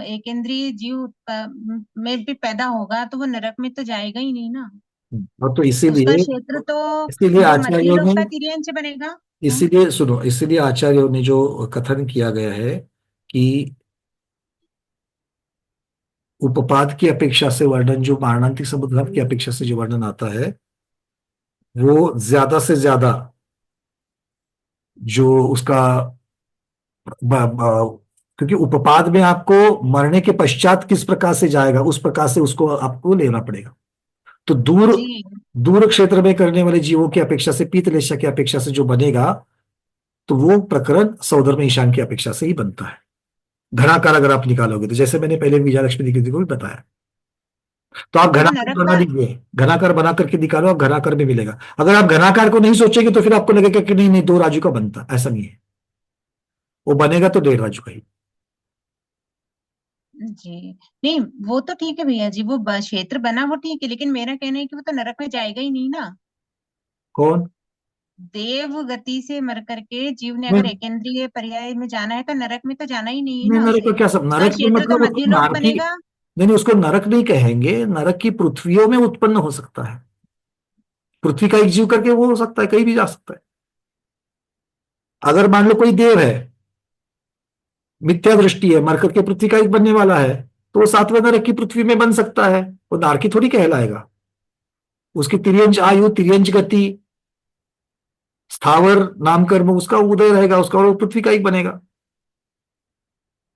एकेंद्रिय जीव में भी पैदा होगा तो वो नरक में तो जाएगा ही नहीं ना, और तो उसका इसीलिए क्षेत्र तो इसीलिए जो मध्य आचार्यों लोक ने का तिर्यंश बनेगा। इसीलिए सुनो, इसीलिए आचार्यों ने जो कथन किया गया है कि उपपाद की अपेक्षा से वर्णन, जो मारणांतिक समुद्घात की अपेक्षा से जो वर्णन आता है वो ज्यादा से ज्यादा जो उसका क्योंकि उपपाद में आपको मरने के पश्चात किस प्रकार से जाएगा उस प्रकार से उसको आपको लेना पड़ेगा। तो दूर क्षेत्र में करने वाले जीवों की अपेक्षा से, पीतलेशा की अपेक्षा से जो बनेगा तो वो प्रकरण सौधर्म ईशान की अपेक्षा से ही बनता है। घनाकार अगर आप निकालोगे तो, जैसे मैंने पहले विजयलक्ष्मी दीदी को भी बताया, तो आप घनाकार बना दीजिए, घनाकार बना करके निकालो, आप घनाकार में मिलेगा। अगर आप घनाकार को नहीं सोचेंगे तो फिर आपको लगेगा कि नहीं 2 राजू का बनता, ऐसा नहीं है, वो बनेगा तो 1.5 राजू का ही। जी नहीं, वो तो ठीक है भैया जी, वो क्षेत्र बना वो ठीक है, लेकिन मेरा कहना है कि वो तो नरक में जाएगा ही नहीं ना। कौन? देव गति से मर करके जीव ने अगर एकेंद्रीय पर्याय में जाना है तो नरक में तो जाना ही नहीं है ना नरक उसे। का क्या सब, उसका नरक में क्षेत्र तो मतलब मध्य लोक बनेगा। नहीं, उसको नरक नहीं कहेंगे, नरक की पृथ्वियों में उत्पन्न हो सकता है, पृथ्वी का एक जीव करके वो हो सकता है, कहीं भी जा सकता है। अगर मान लो कोई देव है, मिथ्या दृष्टि है, मर करके पृथ्वी का एक बनने वाला है, तो वो 7वें नरक की पृथ्वी में बन सकता है, वो नारकी थोड़ी कहलाएगा। उसकी तिर्यंच आयु, तिर्यंच गति, स्थावर नाम कर्म उसका उदय रहेगा, उसका और पृथ्वी का एक बनेगा।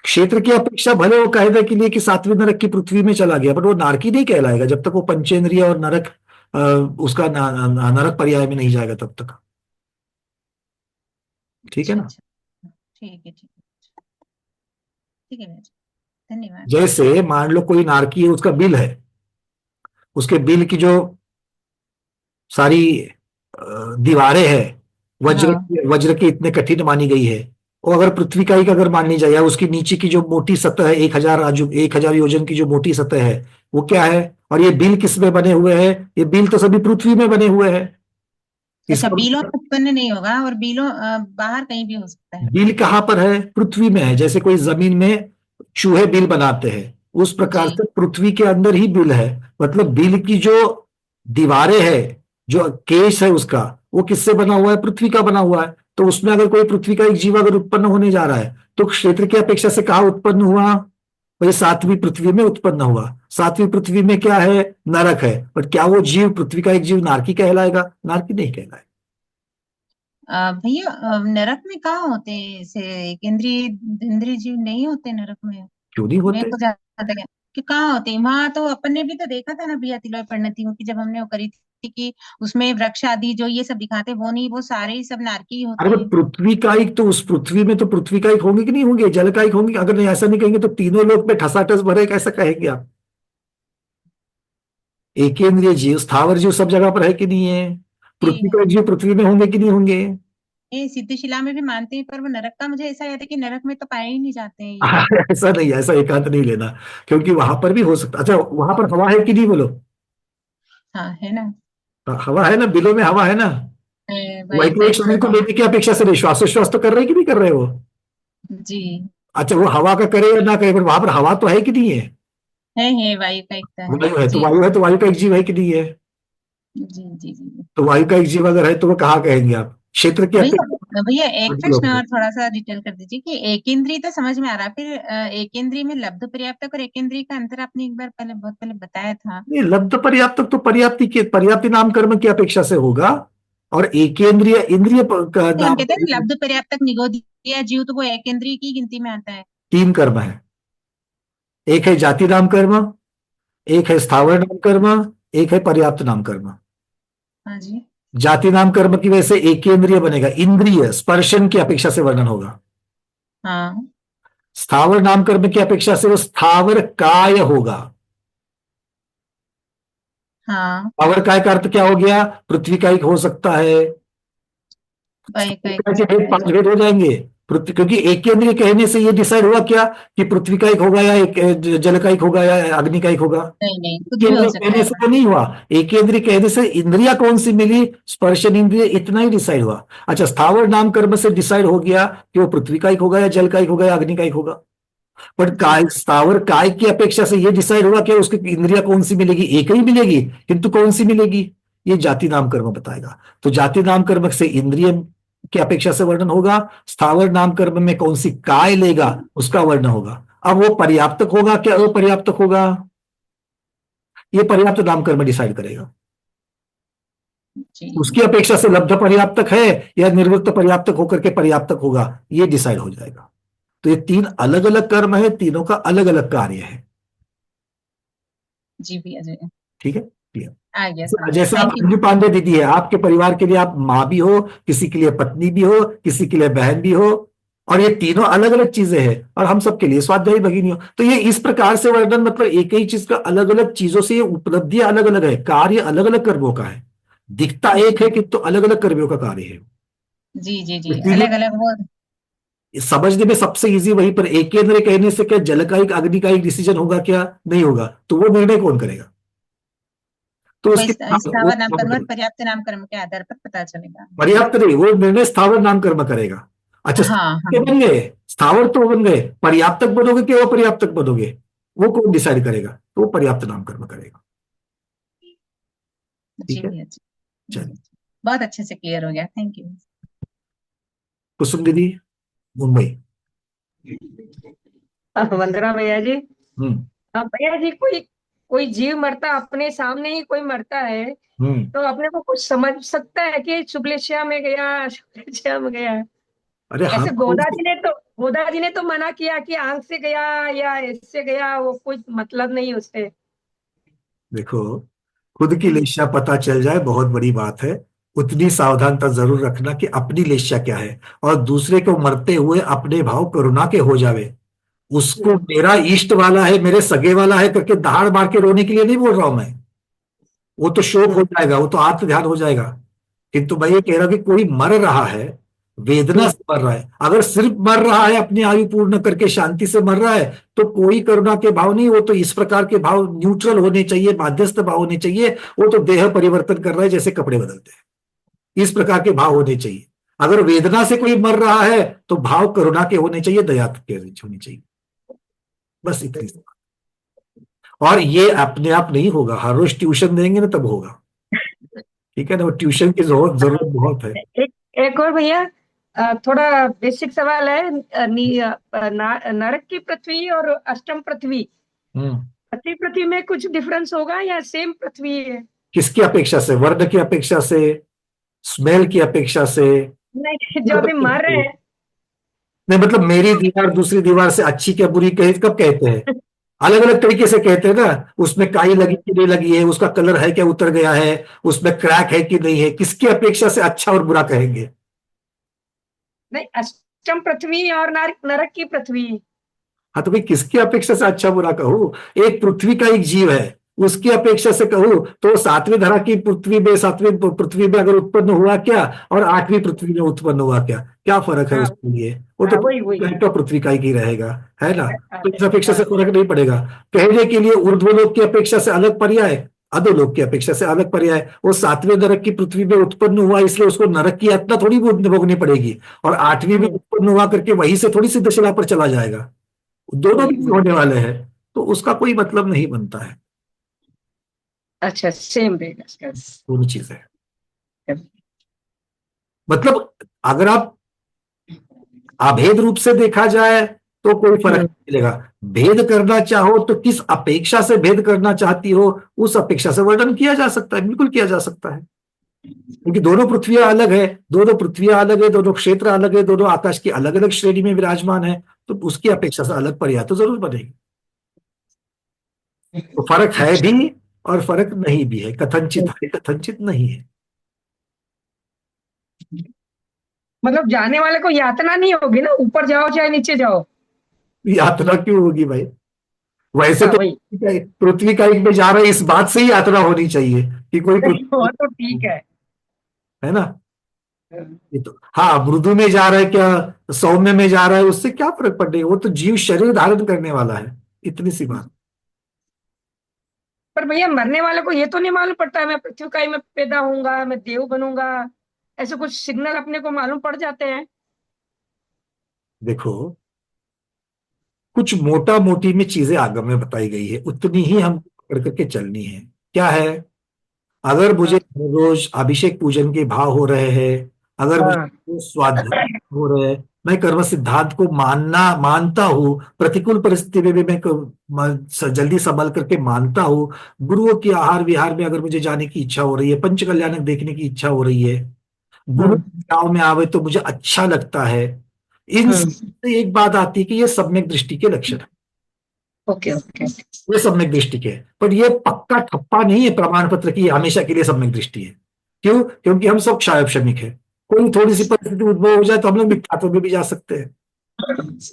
क्षेत्र की अपेक्षा भले वो कायदे के लिए कि 7वें नरक की पृथ्वी में चला गया, बट वो नारकी नहीं कहलाएगा जब तक वो पंचेंद्रिय और नरक उसका नरक पर्याय में नहीं जाएगा तब तक। ठीक है ना? ठीक है, ठीक है, ठीक है, धन्यवाद। जैसे मान लो कोई नारकी है, उसका बिल है, उसके बिल की जो सारी दीवारें हैं वज्र की इतने कठिन मानी गई है, वो अगर पृथ्वी का ही अगर मान ली जाए, या उसकी नीचे की जो मोटी सतह है 1000 योजन की जो मोटी सतह है वो क्या है, और ये बिल किस में बने हुए हैं? ये बिल तो सभी पृथ्वी में बने हुए हैं। अच्छा, बीलों उत्पन्न नहीं होगा और बीलों बाहर कहीं भी हो सकता है। बिल कहाँ पर है? पृथ्वी में है। जैसे कोई जमीन में चूहे बिल बनाते हैं, उस प्रकार से पृथ्वी के अंदर ही बिल है। मतलब बिल की जो दीवारें है, जो केस है उसका, वो किससे बना हुआ है? पृथ्वी का बना हुआ है। तो उसमें अगर कोई पृथ्वी का एक जीव अगर उत्पन्न होने जा रहा है तो क्षेत्र की अपेक्षा से कहाँ उत्पन्न हुआ? वही 7वीं पृथ्वी में उत्पन्न हुआ। 7वीं पृथ्वी में क्या है? नरक है। पर क्या वो जीव, पृथ्वी का एक जीव नारकी कहलाएगा? नारकी नहीं कहलाएगा। भैया नरक में कहाँ होते हैं ऐसे इंद्रिय जीव? नहीं होते नरक में। क्यों नहीं होते? मेरे को ज्यादा कि कहाँ होते हैं वहां। तो अपन ने भी तो देखा था ना भैया तिलोय परिणति की, जब हमने वो करी थी कि उसमें वृक्ष आदि जो ये सब दिखाते, वो नहीं, वो सारे ही सब नारकी होते अरे हैं। पृथ्वी का एक, तो उस पृथ्वी में तो पृथ्वी का एक होंगे कि नहीं होंगे? जल का एक होंगे? अगर नहीं ऐसा नहीं कहेंगे तो तीनों लोग में ठसाठस भरे कैसा कहेंगे आप? एकेंद्रिय जीव, स्थावर जीव सब जगह पर है कि नहीं है? पृथ्वी का जीव पृथ्वी में होंगे कि नहीं होंगे? ये सिद्धशिला में भी मानते हैं, पर वो नरक का मुझे ऐसा याद है कि नरक में तो पाए ही नहीं जाते हैं ये। ऐसा नहीं है, ऐसा एकांत नहीं लेना, क्योंकि वहां पर भी हो सकता। अच्छा, वहां पर हवा है कि नहीं बोलो? हाँ है ना, हवा है ना, बिलों में हवा है ना। वाइब्रेट शरीर को लेने की अपेक्षा से नहीं, श्वासोश्वास तो कर रहे हैं कि नहीं कर रहे हो? जी अच्छा, वो हवा का करे या ना करे, पर वहां पर हवा तो है कि नहीं है? है वायु का एक है। वायु है तो जी वायु है तो वायु का एक जीव है कि नहीं है? जी जी जी। तो वायु का एक जीव अगर है तो वो कहाँ कहेंगे आप? क्षेत्र की अपेक्षा। भैया एक प्रश्न और थोड़ा सा डिटेल कर दीजिए कि एकेंद्रीय तो समझ में आ रहा, फिर एकेंद्रीय में लब्ध पर्याप्तक और एकेंद्रीय का अंतर आपने एक बार पहले बहुत पहले बताया था। नहीं, लब्ध पर्याप्तक तो पर्याप्ति नाम कर्म की अपेक्षा से होगा, और एकेंद्रिय इंद्रिय का हम नाम कहते हैं ना, लब्ध पर्याप्तक निगोदिया जीव, तो वो एकेंद्रीय की गिनती में आता है। 3 कर्म है। एक है जाति नाम कर्म, एक है स्थावर नाम कर्म, एक है पर्याप्त नाम कर्म। हाँ जी। जाति नाम कर्म की वजह से एकेंद्रिय बनेगा, इंद्रिय स्पर्शन की अपेक्षा से वर्णन होगा। हाँ स्थावर नाम कर्म की अपेक्षा से वो स्थावर काय होगा। हाँ। स्थावर काय का अर्थ क्या हो गया? पृथ्वी का एक हो सकता है। ऐसे 5 भेद हो जाएंगे पृथ्वी, क्योंकि एकेंद्रिय कहने से ये डिसाइड हुआ क्या कि पृथ्वी का एक होगा या एक जल का एक होगा या अग्नि का एक होगा? नहीं कुछ भी हो सकता कहने से है। तो नहीं हुआ, एकेंद्रिय कहने से इंद्रिया कौन सी मिली? स्पर्शन इंद्रिय, इतना ही डिसाइड हुआ। अच्छा, स्थावर नाम कर्म से डिसाइड हो गया कि वो पृथ्वी का एक होगा या जल का एक होगा या अग्नि का एक होगा। पर काय, स्थावर काय की अपेक्षा से ये डिसाइड हुआ कि उसकी इंद्रिया कौन सी मिलेगी? एक ही मिलेगी, किंतु कौन सी मिलेगी? ये जाति नाम कर्म बताएगा। तो जाति नाम कर्म से इंद्रिय की अपेक्षा से वर्णन होगा, स्थावर नाम कर्म में कौन सी काय लेगा उसका वर्णन होगा। अब वो पर्याप्तक होगा क्या अपर्याप्तक होगा? ये पर्याप्त नाम कर्म डिसाइड करेगा। उसकी अपेक्षा से लब्ध पर्याप्तक है या निर्वृत्त पर्याप्तक होकर के पर्याप्तक होगा, ये डिसाइड हो जाएगा। तो ये 3 अलग अलग कर्म है, तीनों का अलग अलग कार्य है। जी भैया जी। ठीक है, क्लियर। आ गया। जैसे आप अंजू पांडे दीदी है, आपके परिवार के लिए आप माँ भी हो, किसी के लिए पत्नी भी हो, किसी के लिए बहन भी हो, और ये तीनों अलग अलग चीजें हैं, और हम सबके लिए स्वाध्यायी भगिनी हो। तो ये इस प्रकार से वर्णन, मतलब एक ही चीज का अलग अलग चीजों से ये उपलब्धियां अलग अलग है, कार्य अलग अलग कर्मों का है, दिखता एक है किंतु अलग अलग कर्मियों का कार्य है। जी अलग अलग वो समझने में सबसे इजी वहीं पर, एकेंद्र कहने से क्या जल का एक अग्नि का एक डिसीजन होगा क्या? नहीं होगा। तो वो निर्णय कौन करेगा? तो उसके स्थावर नाम कर्म और पर्याप्त नाम कर्म के आधार पर पता चलेगा। पर्याप्त नहीं, वो निर्णय स्थावर नाम कर्म करेगा। अच्छा, हाँ। बन गए स्थावर तो बन गए, पर्याप्तक बनोगे कि अपर्याप्तक बनोगे, वो कौन डिसाइड करेगा? तो वो पर्याप्त नाम कर्म करेगा। ठीक है, चलिए, बहुत अच्छे से क्लियर हो गया, थैंक यू। कुसुम दीदी, मुंबई। वंदना भैया जी। भैया जी, कोई कोई जीव मरता, अपने सामने ही कोई मरता है, तो अपने को कुछ समझ सकता है कि शुक्लेश्या में गया, शुक्लेश्या में गया? अरे ऐसे गोदा जी ने तो मना किया कि आंख से गया या इससे गया, वो कोई मतलब नहीं उससे। देखो, खुद की लेशा पता चल जाए बहुत बड़ी बात है, उतनी सावधानता जरूर रखना कि अपनी लेशा क्या है, और दूसरे को मरते हुए अपने भाव करुणा के हो जावे। उसको मेरा इष्ट वाला है, मेरे सगे वाला है करके दहाड़ मार के रोने के लिए नहीं बोल रहा हूं मैं, वो तो शोक हो जाएगा, वो तो आत्म ध्यान हो जाएगा। किंतु मैं ये कह रहा हूं कि कोई मर रहा है, वेदना से मर रहा है, अगर सिर्फ मर रहा है अपनी आयु पूर्ण करके शांति से मर रहा है, तो कोई करुणा के भाव नहीं, वो तो इस प्रकार के भाव न्यूट्रल होने चाहिए, माध्यस्थ भाव होने चाहिए। वो तो देह परिवर्तन कर रहा है जैसे कपड़े बदलते हैं, इस प्रकार के भाव होने चाहिए। अगर वेदना से कोई मर रहा है तो भाव करुणा के होने चाहिए, दया के होने चाहिए, बस इतनी। और ये अपने आप नहीं होगा, हर रोज ट्यूशन देंगे ना तब होगा, ठीक है ना? वो ट्यूशन की जरूरत बहुत है। एक और भैया, थोड़ा बेसिक सवाल है, नरक की पृथ्वी और अष्टम पृथ्वी, पृथ्वी में कुछ डिफरेंस होगा या सेम पृथ्वी है? किसकी अपेक्षा से? वर्ण की अपेक्षा से, स्मेल की अपेक्षा से? नहीं, जो अभी मर रहे हैं। नहीं, मतलब मेरी दीवार दूसरी दीवार से अच्छी क्या बुरी कब कहते हैं? अलग अलग तरीके से कहते हैं ना, उसमें काई लगी कि नहीं लगी है, उसका कलर है क्या उतर गया है, उसमें क्रैक है कि नहीं है, किसकी अपेक्षा से अच्छा और बुरा कहेंगे? नहीं, अष्टम पृथ्वी और नरक की पृथ्वी। हाँ, तो भाई किसकी अपेक्षा से अच्छा बुरा कहूं? एक पृथ्वी का एक जीव है, उसकी अपेक्षा से कहूं तो सातवीं धरा की सातवीं पृथ्वी में अगर उत्पन्न हुआ क्या और आठवीं पृथ्वी में उत्पन्न हुआ क्या फर्क है हाँ उसके लिए? वो तो वही प्लेटो पृथ्वी का ही रहेगा, है ना? तो इस अपेक्षा से हाँ फर्क नहीं पड़ेगा। कहने के लिए ऊर्ध्वलोक की अपेक्षा से अलग पर्याय, अधोलोक की अपेक्षा से अलग पर्याय। वो सातवें नरक की पृथ्वी में उत्पन्न हुआ इसलिए उसको नरक की यातना थोड़ी भोगनी पड़ेगी, और आठवीं में उत्पन्न हुआ करके वहीं से थोड़ी सीधे शिला पर चला जाएगा। दोनों भी होने वाले हैं, तो उसका कोई मतलब नहीं बनता है। अच्छा, सेम रहेगा। दोनों चीजें मतलब अगर आप अभेद रूप से देखा जाए तो कोई फर्क नहीं मिलेगा। भेद करना चाहो तो किस अपेक्षा से भेद करना चाहती हो उस अपेक्षा से वर्णन किया जा सकता है, बिल्कुल किया जा सकता है। क्योंकि दोनों पृथ्वियां अलग है, दोनों क्षेत्र अलग है, दोनों आकाश की अलग अलग श्रेणी में विराजमान है, तो उसकी अपेक्षा से अलग पर्याय तो जरूर बनेगी। तो फर्क है भी और फर्क नहीं भी है, कथनचित है कथनचित नहीं है। मतलब जाने वाले को यातना नहीं होगी ना, ऊपर जाओ चाहे नीचे जाओ। यात्रा क्यों होगी भाई? वैसे तो वही पृथ्वी का एक में जा रहा है, इस बात से ही यात्रा होनी चाहिए कि कोई वो तो ठीक है ना। ये तो हाँ, मृदु में जा रहा है क्या सौम्य में जा रहा है, उससे क्या फर्क पड़ेगा? वो तो जीव शरीर धारण करने वाला है, इतनी सी बात। पर भैया मरने वाले को ये तो नहीं मालूम पड़ता है मैं पृथ्वी का ही में पैदा होऊंगा, मैं देव बनूंगा, ऐसे कुछ सिग्नल अपने को मालूम पड़ जाते हैं? देखो, कुछ मोटा मोटी में चीजें आगम में बताई गई है, उतनी ही हम पकड़ करके चलनी है। क्या है? अगर मुझे रोज अभिषेक पूजन के भाव हो रहे हैं, अगर मुझे स्वाध्याय हो रहे हैं, मैं कर्म सिद्धांत को मानता हूँ, प्रतिकूल परिस्थिति में भी मैं जल्दी संभल करके मानता हूँ, गुरुओं की आहार विहार में अगर मुझे जाने की इच्छा हो रही है, पंच कल्याणक देखने की इच्छा हो रही है, गुरु गांव में आवे तो मुझे अच्छा लगता है, इन से एक बात आती है कि ये सम्यक दृष्टि के लक्षण है। ओके ओके, ये सम्यक दृष्टि के, पर ये पक्का ठप्पा नहीं है प्रमाण पत्र की हमेशा के लिए सम्यक दृष्टि है। क्यों? क्योंकि हम सब क्षायब क्षमिक है, कोई थोड़ी सी परिस्थिति उद्भव हो जाए तो हम लोग मिथ्यात्व में भी जा सकते हैं।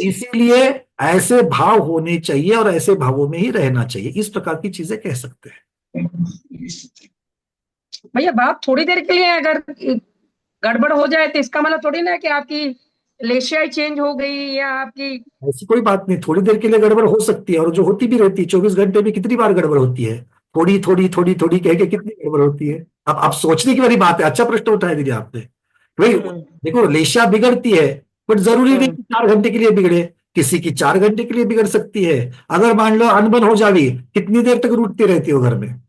इसीलिए ऐसे भाव होने चाहिए और ऐसे भावों में ही रहना चाहिए, इस प्रकार की चीजें कह सकते हैं। भैया बात थोड़ी देर के लिए अगर गड़बड़ हो जाए तो इसका मतलब थोड़ी ना कि आपकी लेशिया चेंज हो गई या आपकी, ऐसी कोई बात नहीं। थोड़ी देर के लिए गड़बड़ हो सकती है, और जो होती भी रहती है 24 घंटे में कितनी बार गड़बड़ होती है, थोड़ी थोड़ी थोड़ी थोड़ी कह के कितनी गड़बड़ होती है। अब आप सोचने की वाली बात है, अच्छा प्रश्न उठाया दीजिए आपने। भाई देखो, लेशिया बिगड़ती है, बट जरूरी नहीं कि 4 घंटे के लिए बिगड़े, किसी की 4 घंटे के लिए बिगड़ सकती है। अगर मान लो अनबन हो जावी, कितनी देर तक रूठती रहती हो घर में?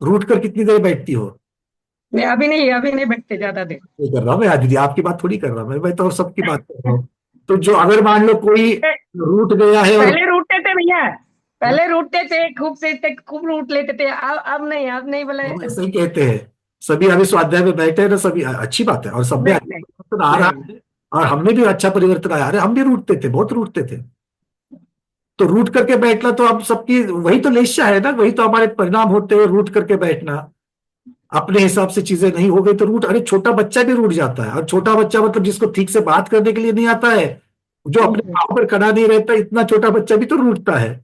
रूठ कर कितनी देर बैठती हो? मैं अभी नहीं बैठते ज्यादा देर। नहीं कर रहा मैं दीदी, आपकी बात थोड़ी कर रहा मैं तो सबकी बात कर रहा हूँ। तो जो अगर मान लो कोई रूठ गया है, और पहले रूठते थे भैया, पहले रूठते थे, खूब रूठ लेते थे, अब नहीं बोले। ऐसा ही कहते हैं सभी। अभी स्वाध्याय में बैठे हैं ना सभी, अच्छी बात है, और सब में अच्छा परिवर्तन आ रहा है, और हमने भी अच्छा परिवर्तन आया। अरे हम भी रूठते थे, बहुत रूठते थे, तो रूठ करके बैठना तो अब सबकी वही तो लेशा है ना, वही तो हमारे परिणाम होते हैं, रूठ करके बैठना। अपने हिसाब से चीजें नहीं हो गई तो रूठ, अरे छोटा बच्चा भी रूठ जाता है, और छोटा बच्चा मतलब जिसको ठीक से बात करने के लिए नहीं आता है, जो अपने भाव पर खड़ा नहीं रहता, इतना छोटा बच्चा भी तो रूठता है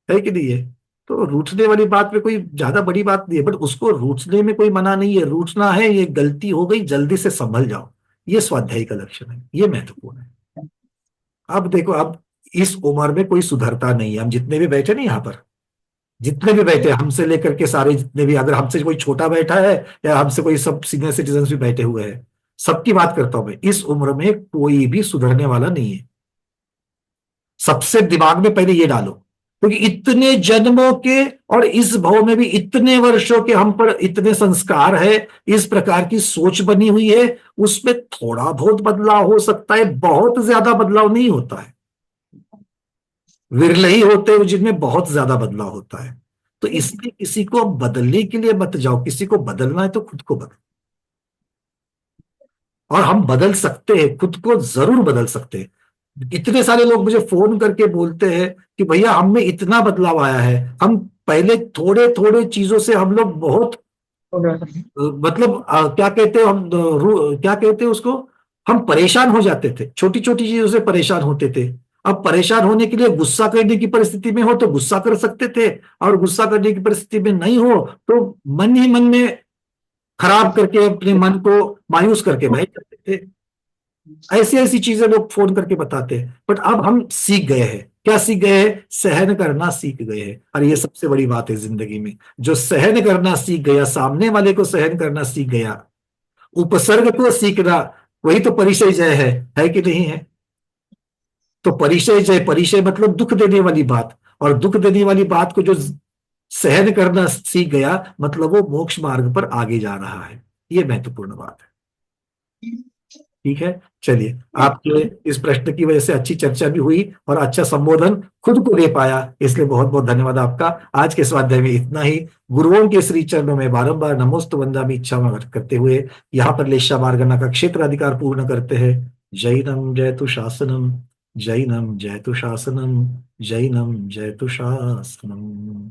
कि नहीं है? तो रूठने वाली बात में कोई ज्यादा बड़ी बात नहीं है, बट उसको रूठने में कोई मना नहीं है। रूठना है, ये गलती हो गई, जल्दी से संभल जाओ, ये स्वाध्यायी का लक्षण है, ये महत्वपूर्ण है। अब देखो, अब इस उम्र में कोई सुधरता नहीं है। हम जितने भी बैठे ना यहाँ पर, जितने भी बैठे, हमसे लेकर के सारे जितने भी, अगर हमसे कोई छोटा बैठा है या हमसे कोई सब सीनियर सिटीजन भी बैठे हुए हैं, सबकी बात करता हूं मैं, इस उम्र में कोई भी सुधरने वाला नहीं है। सबसे दिमाग में पहले ये डालो, क्योंकि इतने जन्मों के और इस भाव में भी इतने वर्षों के हम पर इतने संस्कार है, इस प्रकार की सोच बनी हुई है, उसमें थोड़ा बहुत बदलाव हो सकता है, बहुत ज्यादा बदलाव नहीं होता है। विरले ही होते हैं जिनमें बहुत ज्यादा बदलाव होता है। तो इसलिए किसी को बदलने के लिए मत जाओ, किसी को बदलना है तो खुद को बदलो, और हम बदल सकते हैं, खुद को जरूर बदल सकते हैं। इतने सारे लोग मुझे फोन करके बोलते हैं कि भैया हम में इतना बदलाव आया है, हम पहले थोड़े थोड़े चीजों से हम लोग बहुत मतलब क्या कहते हैं क्या कहते हैं उसको, हम परेशान हो जाते थे, छोटी छोटी चीजों से परेशान होते थे। अब परेशान होने के लिए गुस्सा करने की परिस्थिति में हो तो गुस्सा कर सकते थे, और गुस्सा करने की परिस्थिति में नहीं हो तो मन ही मन में खराब करके अपने मन को मायूस करके बैठ जाते थे। ऐसी ऐसी चीजें लोग फोन करके बताते हैं। बट अब हम सीख गए हैं। क्या सीख गए हैं? सहन करना सीख गए हैं। और ये सबसे बड़ी बात है जिंदगी में, जो सहन करना सीख गया, सामने वाले को सहन करना सीख गया, उपसर्ग को सीखना, वही तो परिचय जय है कि नहीं है? तो परिचय जय, परिचय मतलब दुख देने वाली बात, और दुख देने वाली बात को जो सहन करना सीख गया मतलब वो मोक्ष मार्ग पर आगे जा रहा है। ये महत्वपूर्ण बात है। ठीक है, चलिए, आपके इस प्रश्न की वजह से अच्छी चर्चा भी हुई और अच्छा संबोधन खुद को दे पाया, इसलिए बहुत बहुत धन्यवाद आपका। आज के स्वाध्याय में इतना ही। गुरुओं के श्री चरणों में बारंबार नमोस्तु वंदामि इच्छा करते हुए यहाँ पर लेशा मार्गना का क्षेत्राधिकार पूर्ण करते हैं। जैनम जयतु शासनम, जैनम जयतु शासनम, जैनम जयतु शासनम।